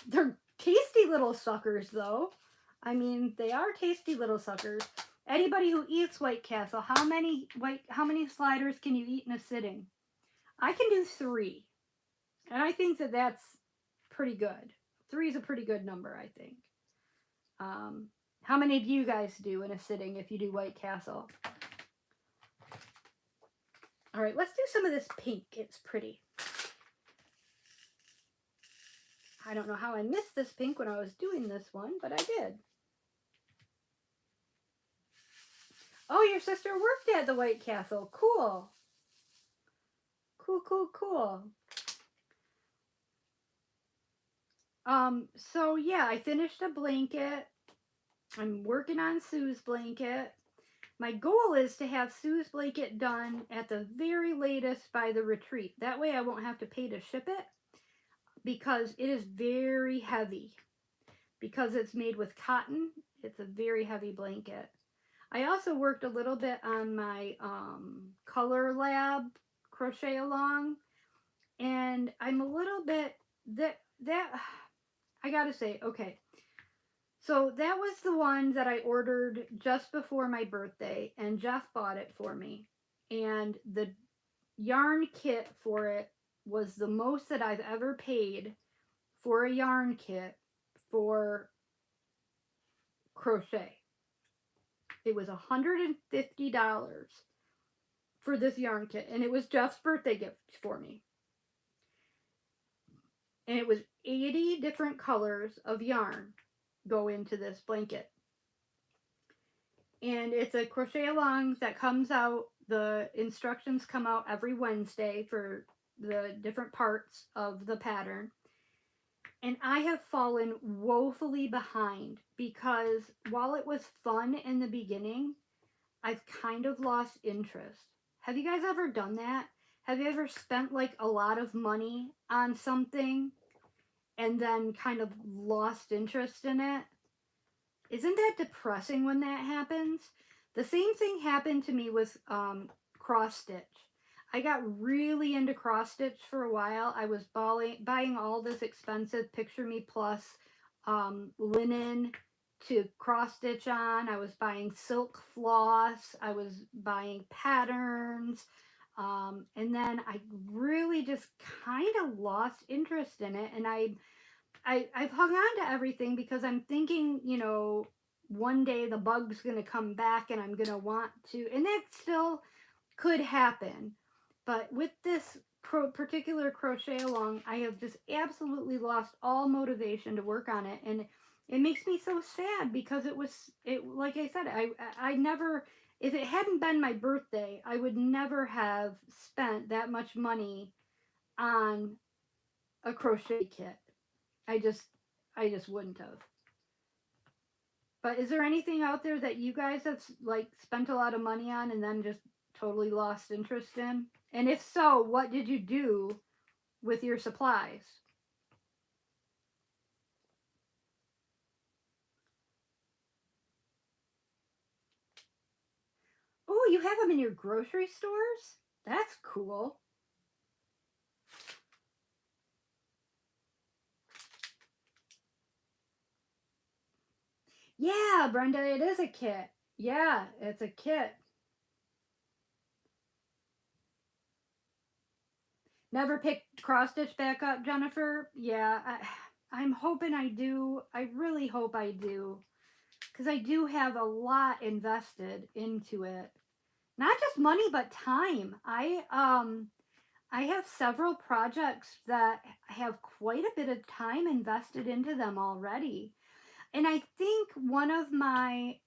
They're tasty little suckers, though. I mean, they are tasty little suckers. Anybody who eats White Castle, how many sliders can you eat in a sitting? I can do 3, and I think that that's pretty good. 3 is a pretty good number, I think. How many do you guys do in a sitting if you do White Castle? All right, let's do some of this pink. It's pretty. I don't know how I missed this pink when I was doing this one, but I did. Oh, your sister worked at the White Castle. Cool. Cool, cool, cool. So yeah, I finished a blanket. I'm working on Sue's blanket. My goal is to have Sue's blanket done at the very latest by the retreat. That way I won't have to pay to ship it because it is very heavy. Because it's made with cotton, it's a very heavy blanket. I also worked a little bit on my Color Lab crochet along, and I'm a little bit that I gotta say, okay. So that was the one that I ordered just before my birthday, and Jeff bought it for me. And the yarn kit for it was the most that I've ever paid for a yarn kit for crochet. It was $150 for this yarn kit, and it was Jeff's birthday gift for me. And it was 80 different colors of yarn go into this blanket. And it's a crochet along that comes out, the instructions come out every Wednesday for the different parts of the pattern. And I have fallen woefully behind because while it was fun in the beginning, I've kind of lost interest. Have you guys ever done that? Have you ever spent like a lot of money on something and then kind of lost interest in it? Isn't that depressing when that happens? The same thing happened to me with cross stitch. I got really into cross stitch for a while. I was buying all this expensive Picture Me Plus linen to cross stitch on. I was buying silk floss. I was buying patterns. And then I really just kind of lost interest in it. And I've hung on to everything because I'm thinking, you know, one day the bug's going to come back and I'm going to want to, and that still could happen. But with this particular crochet along, I have just absolutely lost all motivation to work on it. And it makes me so sad because like I said, I never, if it hadn't been my birthday, I would never have spent that much money on a crochet kit. I just wouldn't have. But is there anything out there that you guys have like spent a lot of money on and then just totally lost interest in? And if so, what did you do with your supplies? Oh, you have them in your grocery stores? That's cool. Yeah, Brenda, it is a kit. Yeah, it's a kit. Never picked cross stitch back up, Jennifer? Yeah, I'm hoping I do. I really hope I do. Because I do have a lot invested into it. Not just money, but time. I have several projects that have quite a bit of time invested into them already. And I think one of my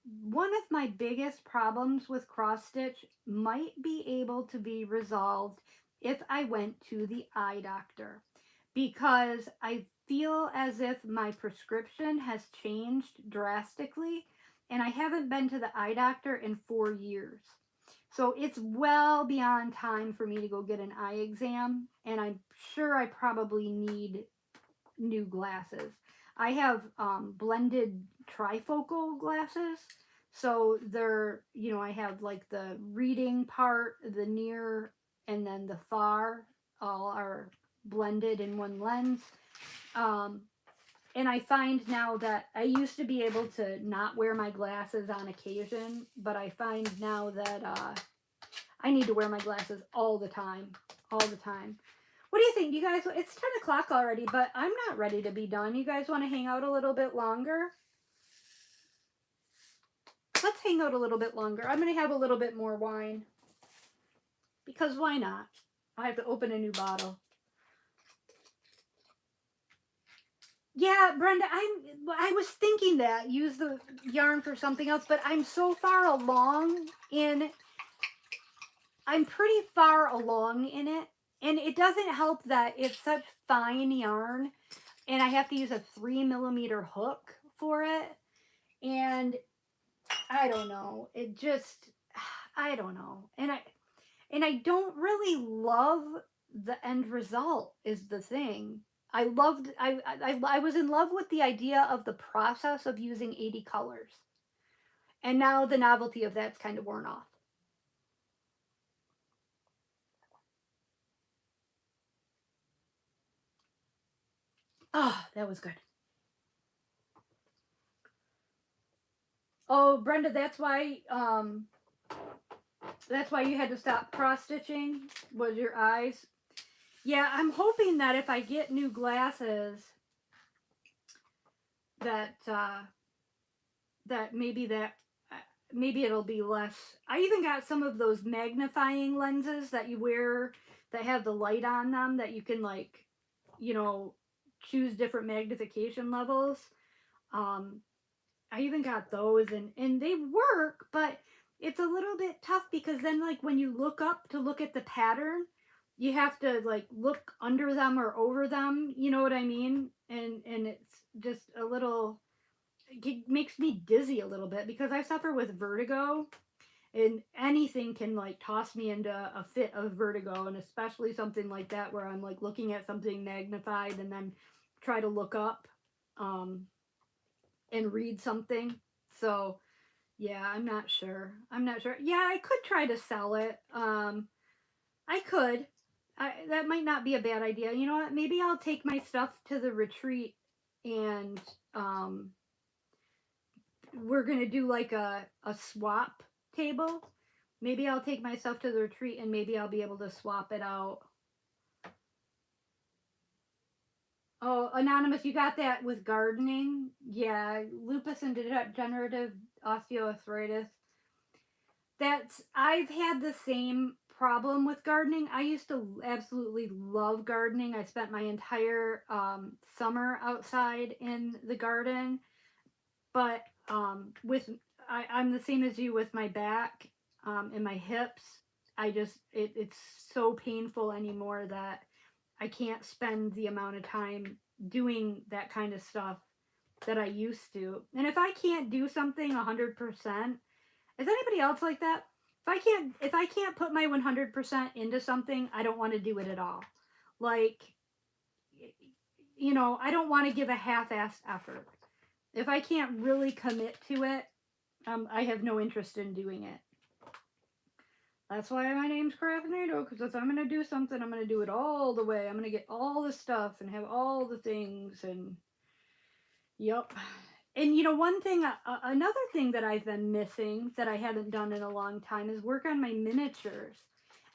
biggest problems with cross stitch might be able to be resolved if I went to the eye doctor, because I feel as if my prescription has changed drastically, and I haven't been to the eye doctor in 4 years. So it's well beyond time for me to go get an eye exam, and I'm sure I probably need new glasses. I have blended trifocal glasses. So they're, I have like the reading part, the near, and then the far all are blended in one lens. Um, and I find now that I used to be able to not wear my glasses on occasion, but I find now that I need to wear my glasses all the time. All the time. What do you think? You guys, it's 10 o'clock already, but I'm not ready to be done. You guys want to hang out a little bit longer? Let's hang out a little bit longer. I'm going to have a little bit more wine. Because why not? I have to open a new bottle. Yeah, Brenda, I was thinking that. Use the yarn for something else, but I'm so far along in... I'm pretty far along in it. And it doesn't help that it's such fine yarn, and I have to use a 3mm hook for it. And I don't know. It just, I don't know. And I don't really love the end result is the thing. I was in love with the idea of the process of using 80 colors. And now the novelty of that's kind of worn off. Oh, that was good. Oh, Brenda, that's why you had to stop cross stitching, was your eyes. Yeah, I'm hoping that if I get new glasses, that that maybe it'll be less. I even got some of those magnifying lenses that you wear that have the light on them that you can, like, you know, choose different magnification levels. Um, I even got those, and they work, but it's a little bit tough because then, like, when you look up to look at the pattern, you have to, like, look under them or over them, you know what I mean? And it's just a little... it makes me dizzy a little bit because I suffer with vertigo, and anything can, like, toss me into a fit of vertigo, and especially something like that where I'm, like, looking at something magnified and then try to look up um and read something. So yeah, I'm not sure. Yeah, I could try to sell it. I could. That might not be a bad idea. You know what? Maybe I'll take my stuff to the retreat, and we're gonna do like a swap table. Maybe I'll take my stuff to the retreat, and maybe I'll be able to swap it out. Oh, Anonymous, you got that with gardening? Yeah, lupus and degenerative osteoarthritis. I've had the same problem with gardening. I used to absolutely love gardening. I spent my entire summer outside in the garden, but I'm the same as you with my back and my hips. It's so painful anymore that I can't spend the amount of time doing that kind of stuff that I used to. And if I can't do something 100%, is anybody else like that? If I can't put my 100% into something, I don't want to do it at all. Like, I don't want to give a half-assed effort. If I can't really commit to it, I have no interest in doing it. That's why my name's Craftnado, because if I'm going to do something, I'm going to do it all the way. I'm going to get all the stuff and have all the things, and yep. And another thing that I've been missing that I haven't done in a long time is work on my miniatures.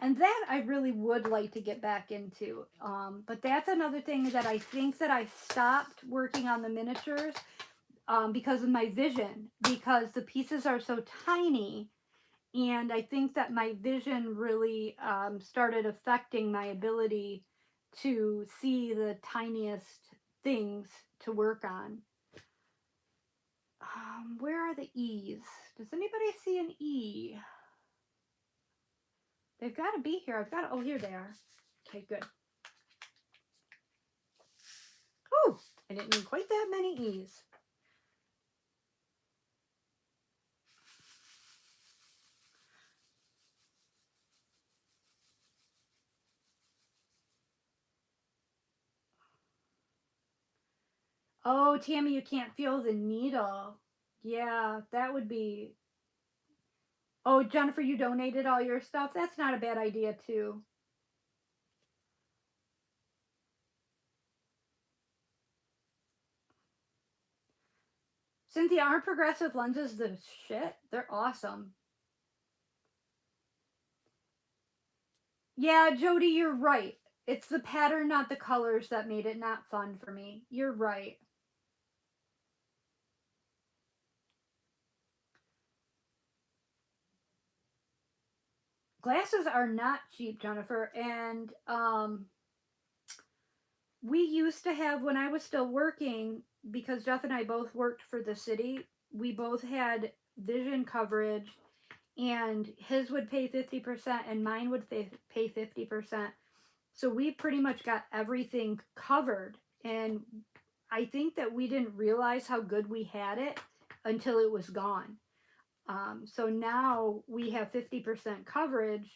And that I really would like to get back into. But that's another thing that I think that I stopped working on the miniatures because of my vision, because the pieces are so tiny. And I think that my vision really started affecting my ability to see the tiniest things to work on. Where are the E's? Does anybody see an E? They've got to be here. I've got to, oh, here they are. Okay, good. Oh, I didn't need quite that many E's. Oh, Tammy, you can't feel the needle. Yeah, that would be. Oh, Jennifer, you donated all your stuff? That's not a bad idea, too. Cynthia, aren't progressive lenses the shit? They're awesome. Yeah, Jody, you're right. It's the pattern, not the colors, that made it not fun for me. You're right. Glasses are not cheap, Jennifer, and we used to have, when I was still working, because Jeff and I both worked for the city, we both had vision coverage, and his would pay 50% and mine would pay 50%. So we pretty much got everything covered, and I think that we didn't realize how good we had it until it was gone. So now we have 50% coverage,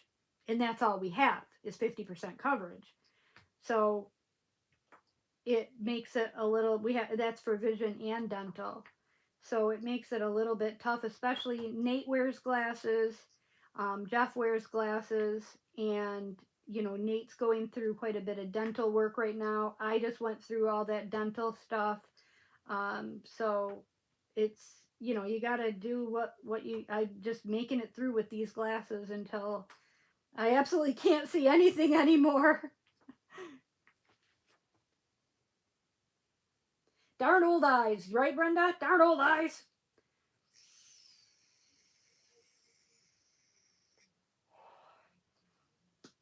and that's all we have is 50% coverage. So it makes it a little, we have, that's for vision and dental. So it makes it a little bit tough, especially Nate wears glasses, Jeff wears glasses, and Nate's going through quite a bit of dental work right now. I just went through all that dental stuff. So it's, you got to do I just making it through with these glasses until I absolutely can't see anything anymore. Darn old eyes, right, Brenda? Darn old eyes.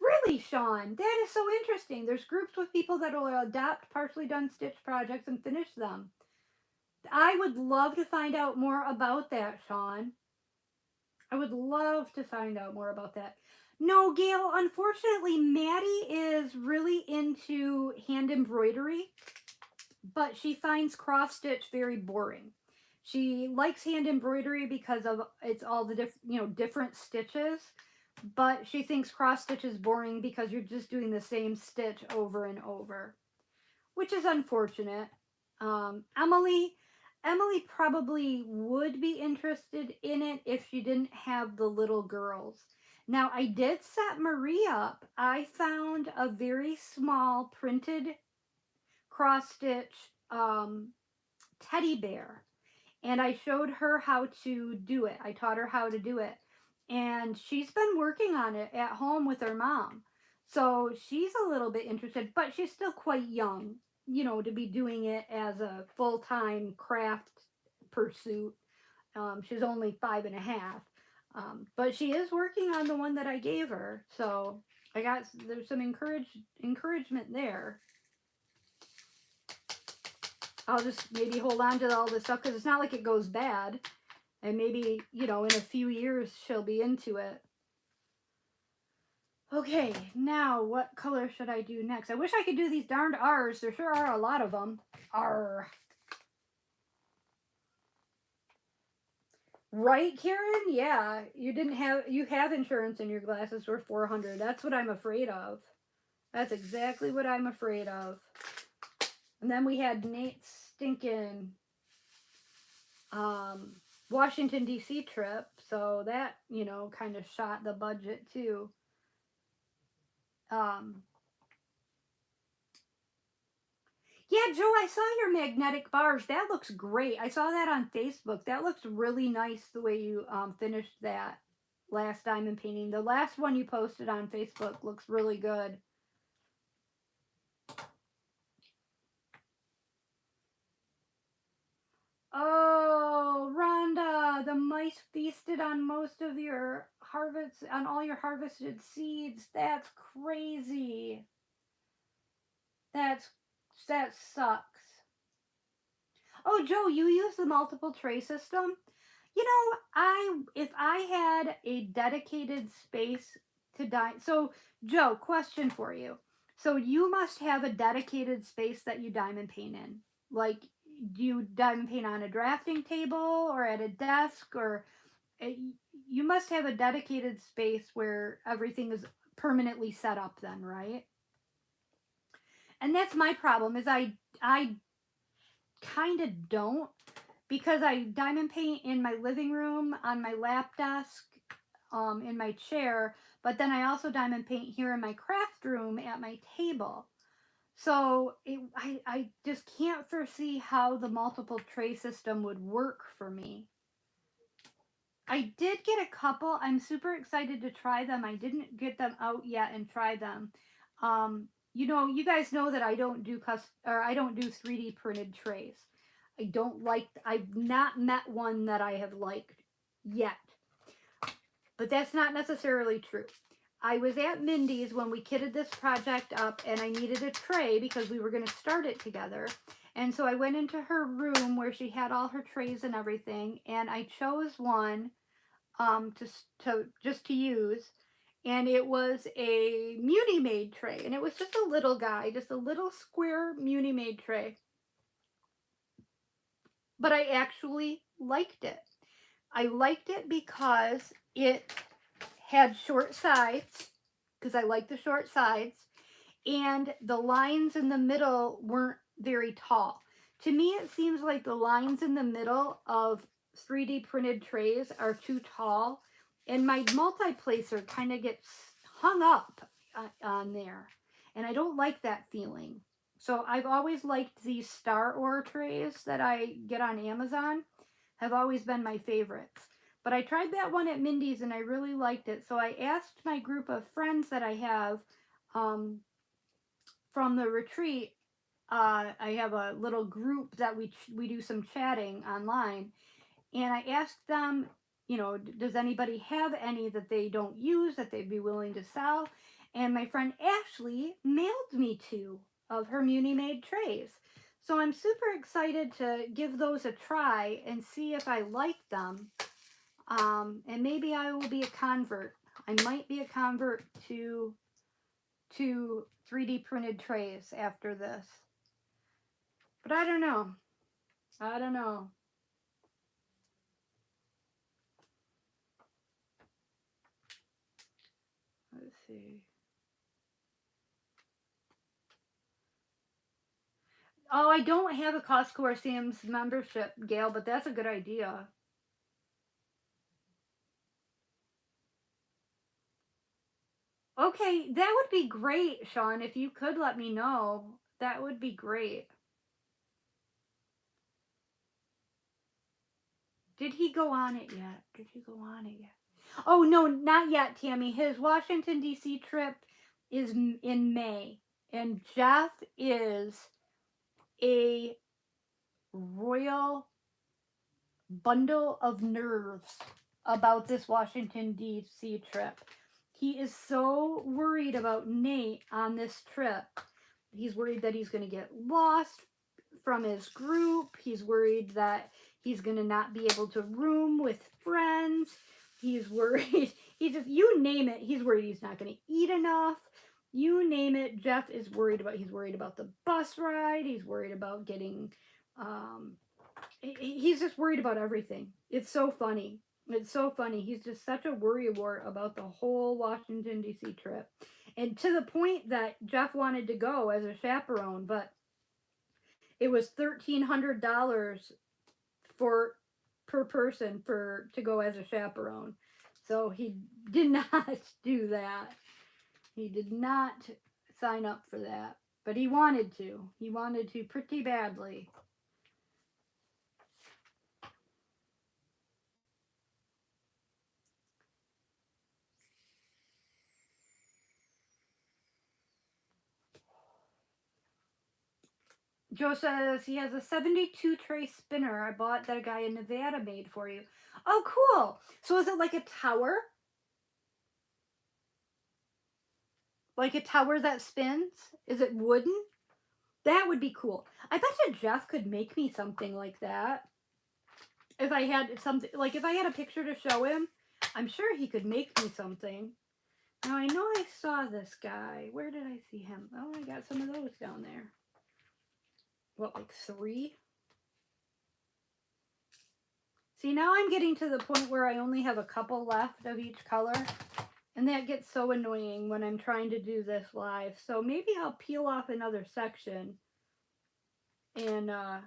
Really, Sean? That is so interesting. There's groups with people that will adopt partially done stitch projects and finish them. I would love to find out more about that, Sean. I would love to find out more about that. No, Gail, unfortunately, Maddie is really into hand embroidery, but she finds cross stitch very boring. She likes hand embroidery because of it's all the different stitches, but she thinks cross stitch is boring because you're just doing the same stitch over and over, which is unfortunate. Emily probably would be interested in it if she didn't have the little girls. Now, I did set Marie up. I found a very small printed cross stitch teddy bear, and I showed her how to do it. I taught her how to do it, and she's been working on it at home with her mom. So she's a little bit interested, but she's still quite young, to be doing it as a full-time craft pursuit. She's only 5.5, but she is working on the one that I gave her. So there's some encouragement there. I'll just maybe hold on to all this stuff because it's not like it goes bad. And maybe, in a few years she'll be into it. Okay, now what color should I do next? I wish I could do these darned R's. There sure are a lot of them. R. Right, Karen? Yeah, you have insurance and your glasses were $400. That's what I'm afraid of. That's exactly what I'm afraid of. And then we had Nate's stinking Washington D.C. trip, so that kind of shot the budget too. Yeah, Joe, I saw your magnetic bars. That looks great. I saw that on Facebook. That looks really nice the way you finished that last diamond painting. The last one you posted on Facebook looks really good. Oh, Rhonda, the mice feasted on most of your on all your harvested seeds. That's crazy. That sucks. Oh, Joe, you use the multiple tray system? You know, if I had a dedicated space to dine. So, Joe, question for you. So you must have a dedicated space that you diamond paint in. Like, do you diamond paint on a drafting table or at a desk, or uh, you must have a dedicated space where everything is permanently set up then, right? And that's my problem is I kind of don't, because I diamond paint in my living room, on my lap desk, in my chair, but then I also diamond paint here in my craft room at my table. So I just can't foresee how the multiple tray system would work for me. I did get a couple. I'm super excited to try them. I didn't get them out yet and try them. You guys know that I don't do I don't do 3D printed trays. I don't like. I've not met one that I have liked yet. But that's not necessarily true. I was at Mindy's when we kitted this project up, and I needed a tray because we were going to start it together. And so I went into her room where she had all her trays and everything, and I chose one to just to use, and it was a Muni made tray, and it was just a little guy, just a little square Muni made tray. But I actually liked it. I liked it because it had short sides, because I like the short sides, and the lines in the middle weren't very tall. To me, it seems like the lines in the middle of 3D printed trays are too tall, and my multi-placer kind of gets hung up on there, and I don't like that feeling. So I've always liked these Star Ore trays that I get on Amazon, have always been my favorites. But I tried that one at Mindy's and I really liked it. So I asked my group of friends that I have um, from the retreat. I have a little group that we do some chatting online, and I asked them, does anybody have any that they don't use that they'd be willing to sell? And my friend Ashley mailed me two of her Muni made trays. So I'm super excited to give those a try and see if I like them. And maybe I will be a convert. I might be a convert to 3D printed trays after this. But I don't know. I don't know. Let's see. Oh, I don't have a Costco or Sam's membership, Gail, but that's a good idea. Okay, that would be great, Sean. If you could let me know, that would be great. Did he go on it yet? Did he go on it yet? Oh, no, not yet, Tammy. His Washington, D.C. trip is in May. And Jeff is a royal bundle of nerves about this Washington, D.C. trip. He is so worried about Nate on this trip. He's worried that he's going to get lost from his group. He's worried that he's going to not be able to room with friends. He's worried. You name it, he's worried he's not going to eat enough. You name it, Jeff is worried about. He's worried about the bus ride. He's worried about getting he's just worried about everything. It's so funny. It's so funny. He's just such a worrywart about the whole Washington, D.C. trip. And to the point that Jeff wanted to go as a chaperone, but it was $1,300 for per person to go as a chaperone. So he did not do that. He did not sign up for that. But he wanted to. He wanted to pretty badly. Joe says he has a 72 tray spinner I bought that a guy in Nevada made for you. Oh, cool. So is it like a tower? Like a tower that spins? Is it wooden? That would be cool. I bet you Jeff could make me something like that. If I had something, like if I had a picture to show him, I'm sure he could make me something. Now I know I saw this guy. Where did I see him? Oh, I got some of those down there. What, like 3? See, now I'm getting to the point where I only have a couple left of each color. And that gets so annoying when I'm trying to do this live. So maybe I'll peel off another section. And I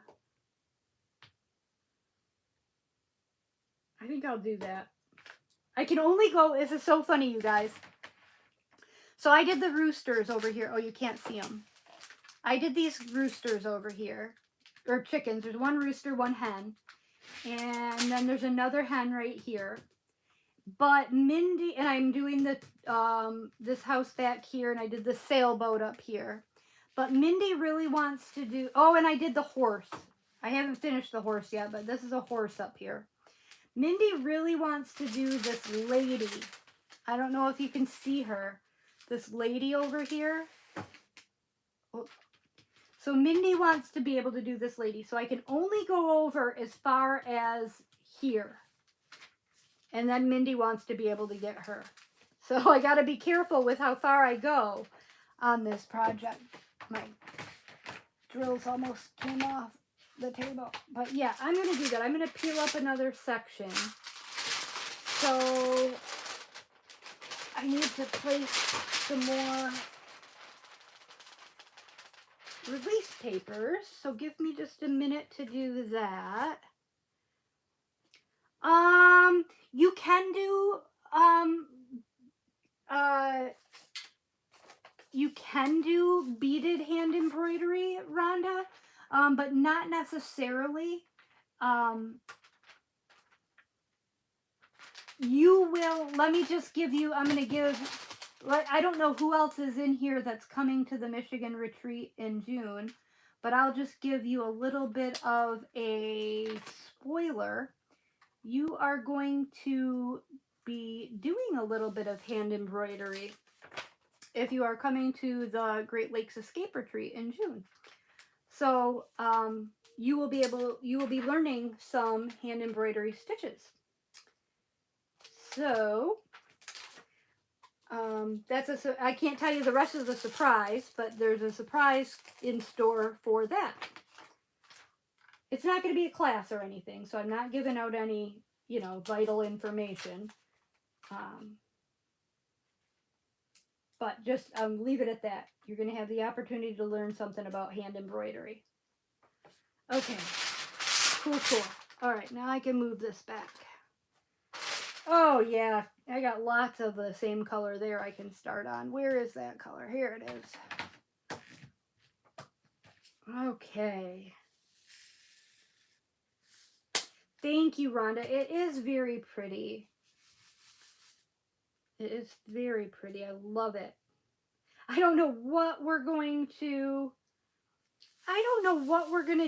think I'll do that. I can only go, this is so funny, you guys. So I did the roosters over here. Oh, you can't see them. I did these roosters over here. Or chickens. There's one rooster, one hen. And then there's another hen right here. But Mindy, and I'm doing the this house back here, and I did the sailboat up here. But Mindy really wants to do, oh, and I did the horse. I haven't finished the horse yet, but this is a horse up here. Mindy really wants to do this lady. I don't know if you can see her. This lady over here. Oh. So Mindy wants to be able to do this lady. So I can only go over as far as here. And then Mindy wants to be able to get her. So I got to be careful with how far I go on this project. My drills almost came off the table. But yeah, I'm going to do that. I'm going to peel up another section. So I need to place some more release papers. So give me just a minute to do that. You can do, you can do beaded hand embroidery, Rhonda, but not necessarily. You will, let me just give you, I'm going to give, I don't know who else is in here that's coming to the Michigan retreat in June, but I'll just give you a little bit of a spoiler. You are going to be doing a little bit of hand embroidery if you are coming to the Great Lakes Escape Retreat in June. So you will be learning some hand embroidery stitches. So I can't tell you the rest of the surprise, but there's a surprise in store for that. It's not going to be a class or anything, so I'm not giving out any, vital information. But just leave it at that. You're going to have the opportunity to learn something about hand embroidery. Okay. Cool. All right, now I can move this back. Oh, yeah. I got lots of the same color there I can start on. Where is that color? Here it is. Okay. Thank you, Rhonda. It is very pretty. It is very pretty. I love it. I don't know what we're going to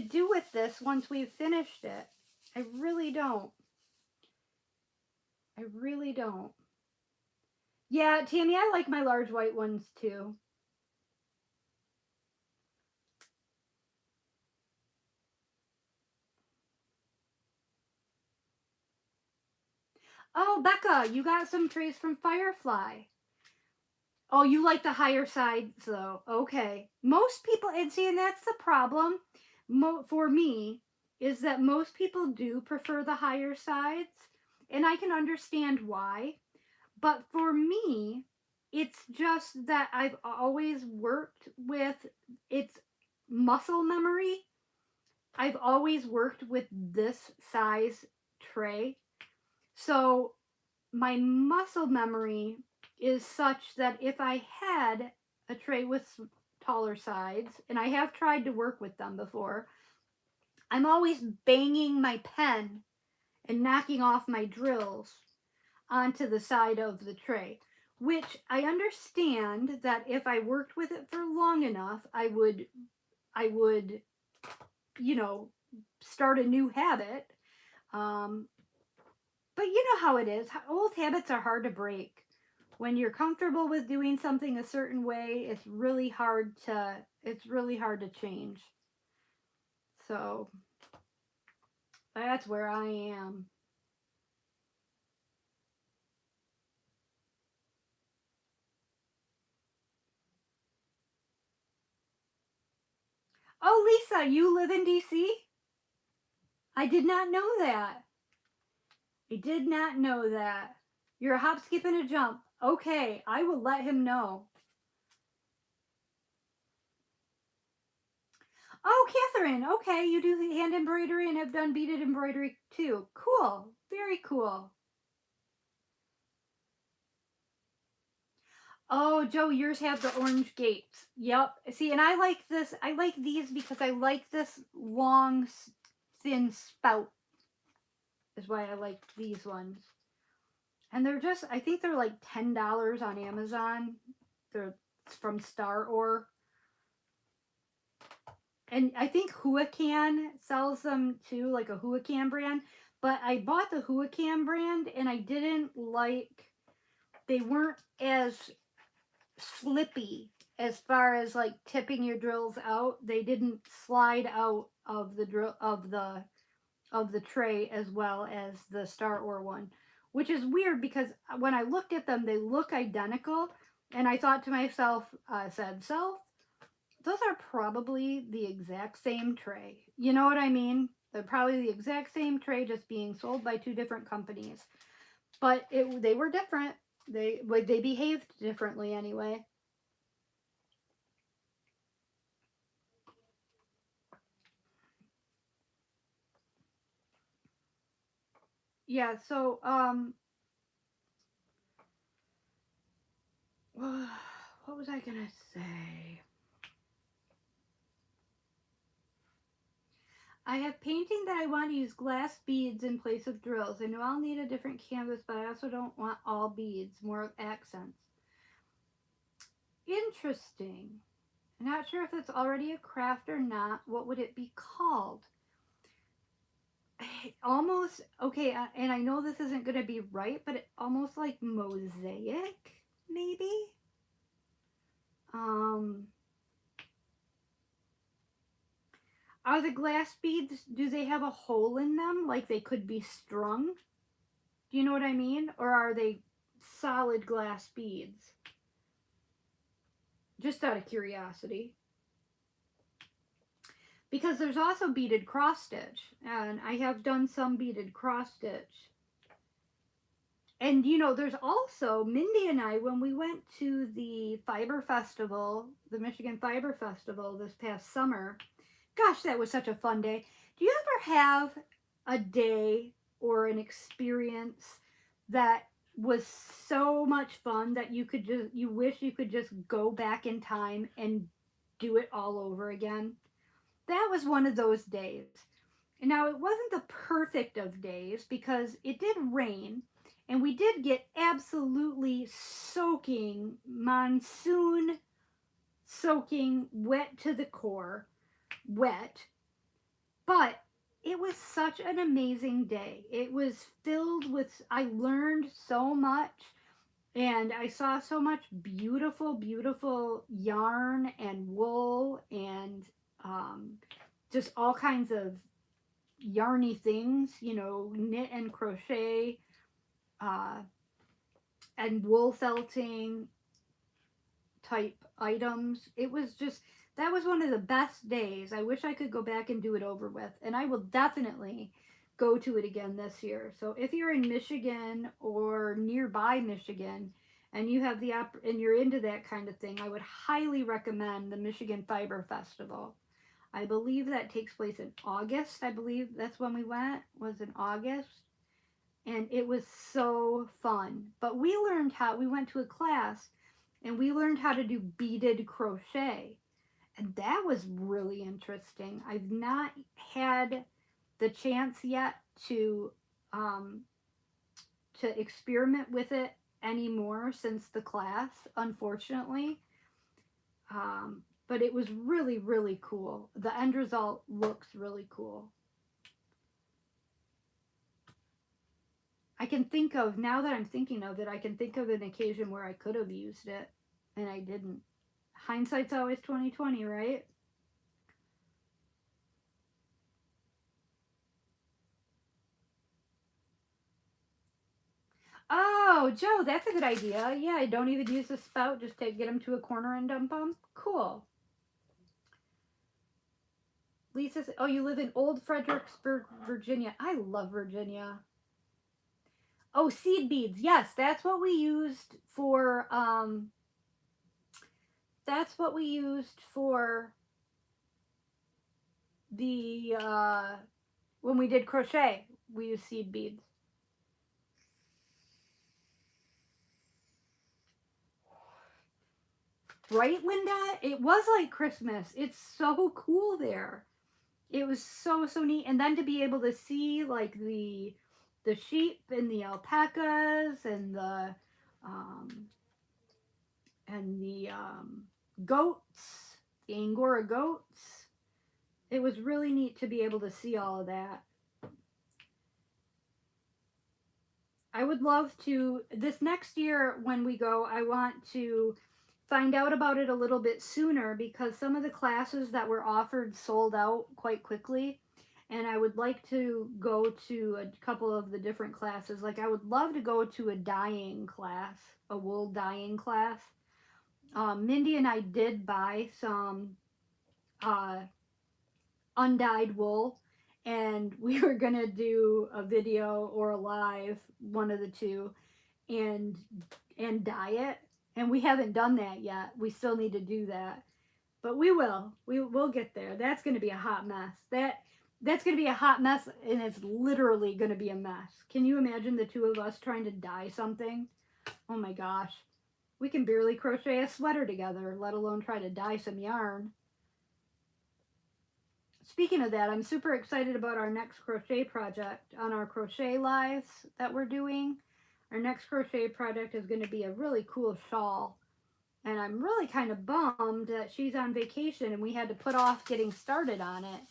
do with this once we've finished it. I really don't. Yeah, Tammy, I like my large white ones too. Oh, Becca, you got some trays from Firefly. Oh, you like the higher sides though. Okay. Most people, and that's the problem for me, is that most people do prefer the higher sides. And I can understand why. But for me, it's just that I've always worked with, it's muscle memory. I've always worked with this size tray. So my muscle memory is such that if I had a tray with taller sides, and I have tried to work with them before, I'm always banging my pen and knocking off my drills onto the side of the tray, which I understand that if I worked with it for long enough, I would, start a new habit. But you know how it is. Old habits are hard to break. When you're comfortable with doing something a certain way, it's really hard to change. So that's where I am. Oh, Lisa, you live in DC? I did not know that. I did not know that. You're a hop, skip, and a jump. Okay, I will let him know. Oh, Catherine, okay, you do hand embroidery and have done beaded embroidery too. Cool, very cool. Oh, Joe, yours have the orange gates. Yep. See, and I like this. I like these because I like this long, thin spout. Is why I like these ones. And they're just, I think they're like $10 on Amazon. They're from Star Or. And I think Huacan sells them too, like a Huacan brand. But I bought the Huacan brand and I didn't like, they weren't as slippy as far as like tipping your drills out. They didn't slide out of the drill of the tray as well as the Star Or one, which is weird because when I looked at them, they look identical, and I thought to myself, said self, those are probably the exact same tray. You know what I mean? They're probably the exact same tray, just being sold by two different companies. But they were different. They behaved differently anyway. Yeah. So what was I gonna say? I have painting that I want to use glass beads in place of drills. I know I'll need a different canvas, but I also don't want all beads, more accents. Interesting. I'm not sure if it's already a craft or not. What would it be called? Almost, okay, and I know this isn't going to be right, but almost like mosaic, maybe? Um, are the glass beads, do they have a hole in them? Like they could be strung? Do you know what I mean? Or are they solid glass beads? Just out of curiosity. Because there's also beaded cross stitch, and I have done some beaded cross stitch. And you know, there's also Mindy and I, when we went to the Fiber Festival, the Michigan Fiber Festival this past summer. Gosh, that was such a fun day. Do you ever have a day or an experience that was so much fun that you wish you could just go back in time and do it all over again? That was one of those days. Now, it wasn't the perfect of days because it did rain and we did get absolutely soaking, monsoon soaking, wet to the core, wet. But it was such an amazing day. It was filled with, I learned so much and I saw so much beautiful, beautiful yarn and wool and just all kinds of yarny things, you know, knit and crochet, uh, and wool felting type items. It was just, that was one of the best days. I wish I could go back and do it over with. And I will definitely go to it again this year. So if you're in Michigan or nearby Michigan and you have and you're into that kind of thing, I would highly recommend the Michigan Fiber Festival. I believe that takes place in August. I believe that's when we went, was in August. And it was so fun. But we went to a class and we learned how to do beaded crochet. And that was really interesting. I've not had the chance yet um, to experiment with it anymore since the class, unfortunately. But it was really, really cool. The end result looks really cool. I can think of, now that I'm thinking of it, I can think of an occasion where I could have used it and I didn't. Hindsight's always 2020, right? Oh, Joe, that's a good idea. Yeah, I don't even use the spout. Just get them to a corner and dump them. Cool. Lisa, oh, you live in Old Fredericksburg, Virginia. I love Virginia. Oh, seed beads. Yes, that's what we used for. That's what we used for the when we did crochet. We used seed beads. Right, Linda? It was like Christmas. It's so cool there. It was so neat, and then to be able to see like the sheep and the alpacas um, and the goats, the Angora goats. It was really neat to be able to see all of that. I would love to, this next year when we go, I want to find out about it a little bit sooner because some of the classes that were offered sold out quite quickly. And I would like to go to a couple of the different classes. Like, I would love to go to a dyeing class, a wool dyeing class. Mindy and I did buy some uh, undyed wool, and we were gonna do a video or a live, one of the two, and dye it. And we haven't done that yet. We still need to do that, but we will. We will get there. That's gonna be a hot mess. That's gonna be a hot mess, and it's literally gonna be a mess. Can you imagine the two of us trying to dye something? Oh my gosh. We can barely crochet a sweater together, let alone try to dye some yarn. Speaking of that, I'm super excited about our next crochet project on our crochet lives that we're doing. Our next crochet project is going to be a really cool shawl. And I'm really kind of bummed that she's on vacation and we had to put off getting started on it.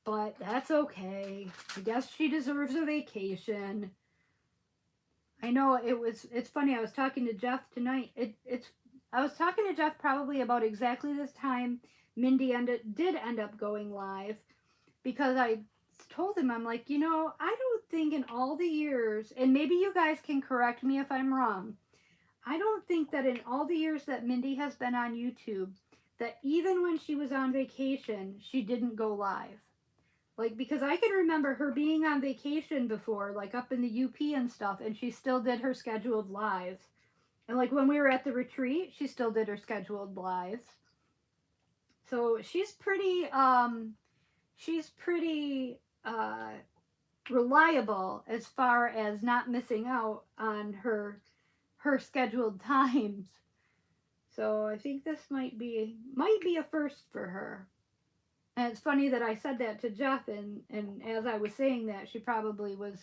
But that's okay. I guess she deserves a vacation. I know it's funny. I was talking to Jeff tonight. I was talking to Jeff probably about exactly this time Mindy did end up going live, because I told him, I'm like, I don't think in all the years, and maybe you guys can correct me if I'm wrong, I don't think that in all the years that Mindy has been on YouTube, that even when she was on vacation, she didn't go live. Like, because I can remember her being on vacation before, like up in the UP and stuff, and she still did her scheduled lives. And like when we were at the retreat, she still did her scheduled lives. So she's pretty reliable as far as not missing out on her scheduled times. So I think this might be a first for her. And it's funny that I said that to Jeff, and as I was saying that, she probably was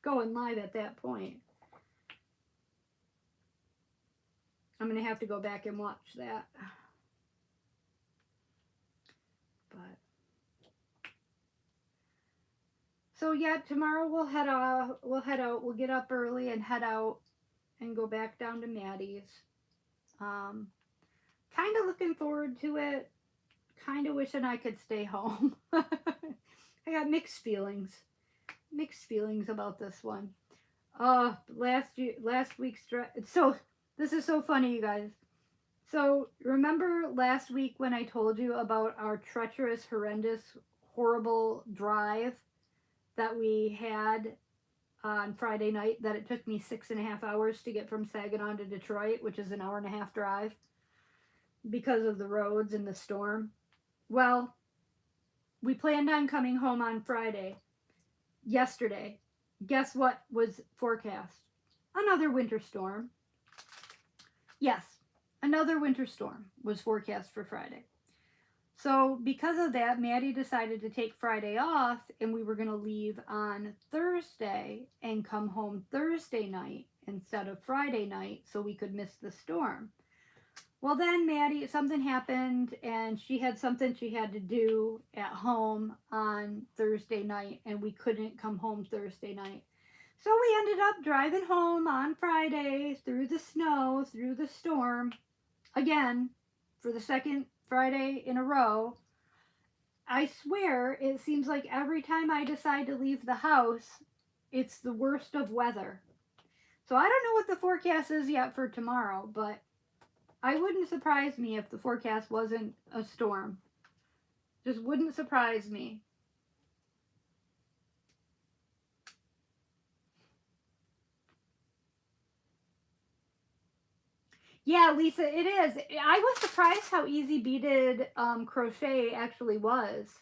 going live at that point. I'm going to have to go back and watch that. But so yeah, tomorrow we'll head out. We'll get up early and head out and go back down to Maddie's. Kind of looking forward to it. Kind of wishing I could stay home. I got mixed feelings about this one. Last week's so this is so funny, you guys. So remember last week when I told you about our treacherous, horrendous, horrible drive that we had on Friday night, that it took me 6.5 hours to get from Saginaw to Detroit, which is an hour-and-a-half drive because of the roads and the storm? Well, we planned on coming home on Friday. Yesterday, guess what was forecast? Another winter storm. Yes, another winter storm was forecast for Friday. So because of that, Maddie decided to take Friday off, and we were going to leave on Thursday and come home Thursday night instead of Friday night so we could miss the storm. Well, then Maddie, something happened, and she had something she had to do at home on Thursday night, and we couldn't come home Thursday night. So we ended up driving home on Friday through the snow, through the storm, again, for the second Friday in a row. I swear, it seems like every time I decide to leave the house, it's the worst of weather. So I don't know what the forecast is yet for tomorrow, but I wouldn't surprise me if the forecast wasn't a storm. Just wouldn't surprise me. Yeah, Lisa, it is. I was surprised how easy beaded crochet actually was.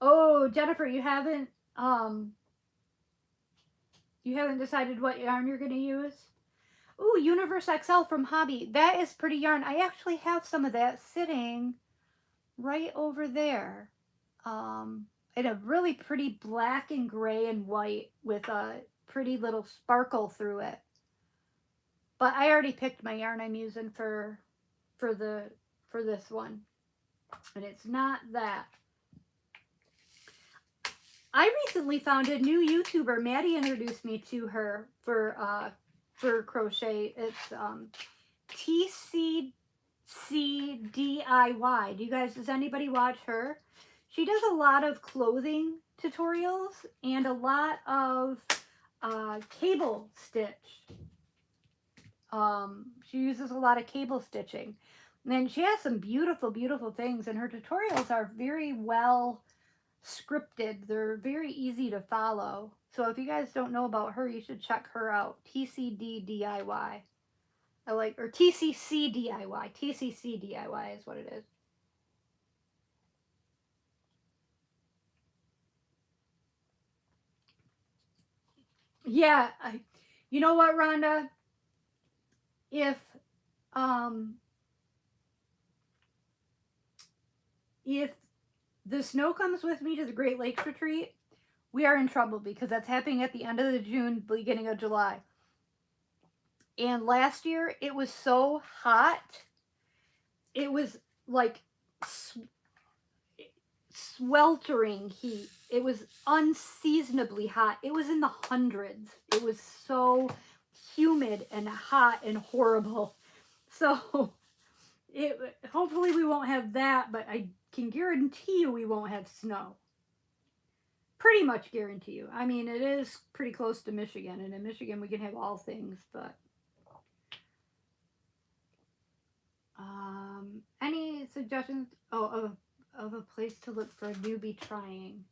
Oh, Jennifer, you haven't decided what yarn you're going to use? Ooh, Universe XL from Hobby. That is pretty yarn. I actually have some of that sitting right over there. In a really pretty black and gray and white with a pretty little sparkle through it. But I already picked my yarn I'm using for this one. And it's not that. I recently found a new YouTuber. Maddie introduced me to her for crochet. It's TCCDIY. Does anybody watch her? She does a lot of clothing tutorials and a lot of cable stitch. She uses a lot of cable stitching. And she has some beautiful, beautiful things, and her tutorials are very well scripted. They're very easy to follow. So if you guys don't know about her, you should check her out. TCDDIY. Or TCCDIY. TCCDIY is what it is. Yeah, you know what, Rhonda? If the snow comes with me to the Great Lakes retreat, we are in trouble because that's happening at the end of June, beginning of July. And last year, it was so hot. It was like sweltering heat. It was unseasonably hot. It was in the hundreds. It was so humid and hot and horrible. So hopefully we won't have that, but I can guarantee you we won't have snow. Pretty much guarantee you. I mean, it is pretty close to Michigan, and in Michigan we can have all things, but any suggestions? Oh, of a place to look for a newbie trying.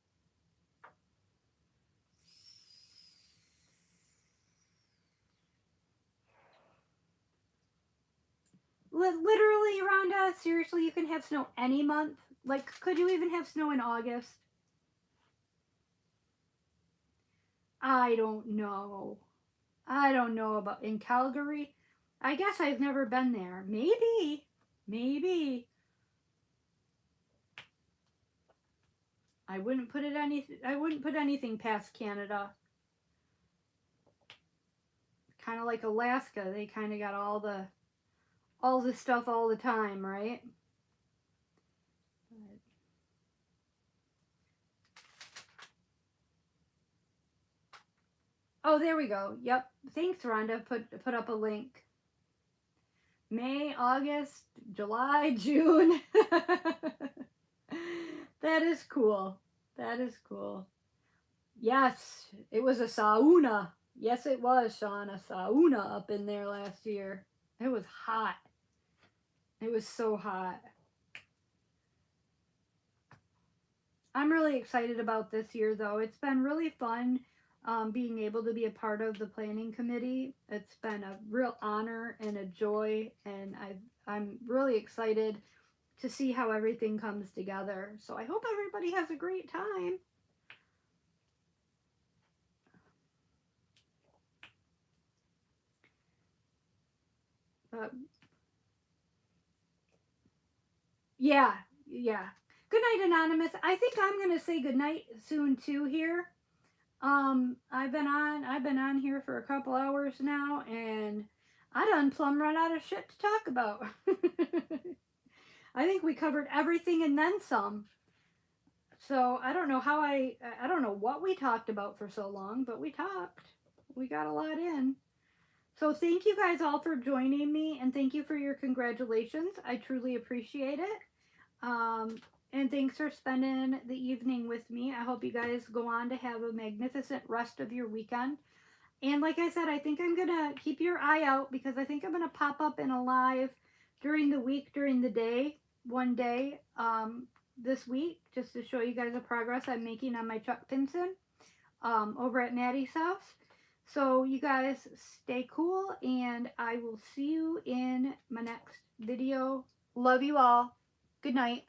Literally, Rhonda, seriously, you can have snow any month. Like, could you even have snow in August? I don't know. I don't know about in Calgary. I guess I've never been there. Maybe. I wouldn't put anything past Canada. Kind of like Alaska. They kind of got all the stuff all the time, right? Oh, there we go. Yep. Thanks, Rhonda. Put up a link. May, August, July, June. That is cool. That is cool. Yes, it was a sauna. Yes, it was, Sean. A sauna up in there last year. It was hot. It was so hot. I'm really excited about this year, though. It's been really fun being able to be a part of the planning committee. It's been a real honor and a joy, and I'm really excited to see how everything comes together. So I hope everybody has a great time. Yeah. Good night, Anonymous. I think I'm going to say good night soon, too, here. I've been on here for a couple hours now, and I done plumb run out of shit to talk about. I think we covered everything and then some. So I don't know how I don't know what we talked about for so long, but we talked. We got a lot in. So thank you guys all for joining me, and thank you for your congratulations. I truly appreciate it. Um, and thanks for spending the evening with me. I hope you guys go on to have a magnificent rest of your weekend. And like I said, I think I'm going to keep your eye out because I think I'm going to pop up in a live during the week, during the day, one day this week, just to show you guys the progress I'm making on my Chuck Pinson over at Maddie's house. So you guys stay cool, and I will see you in my next video. Love you all. Good night.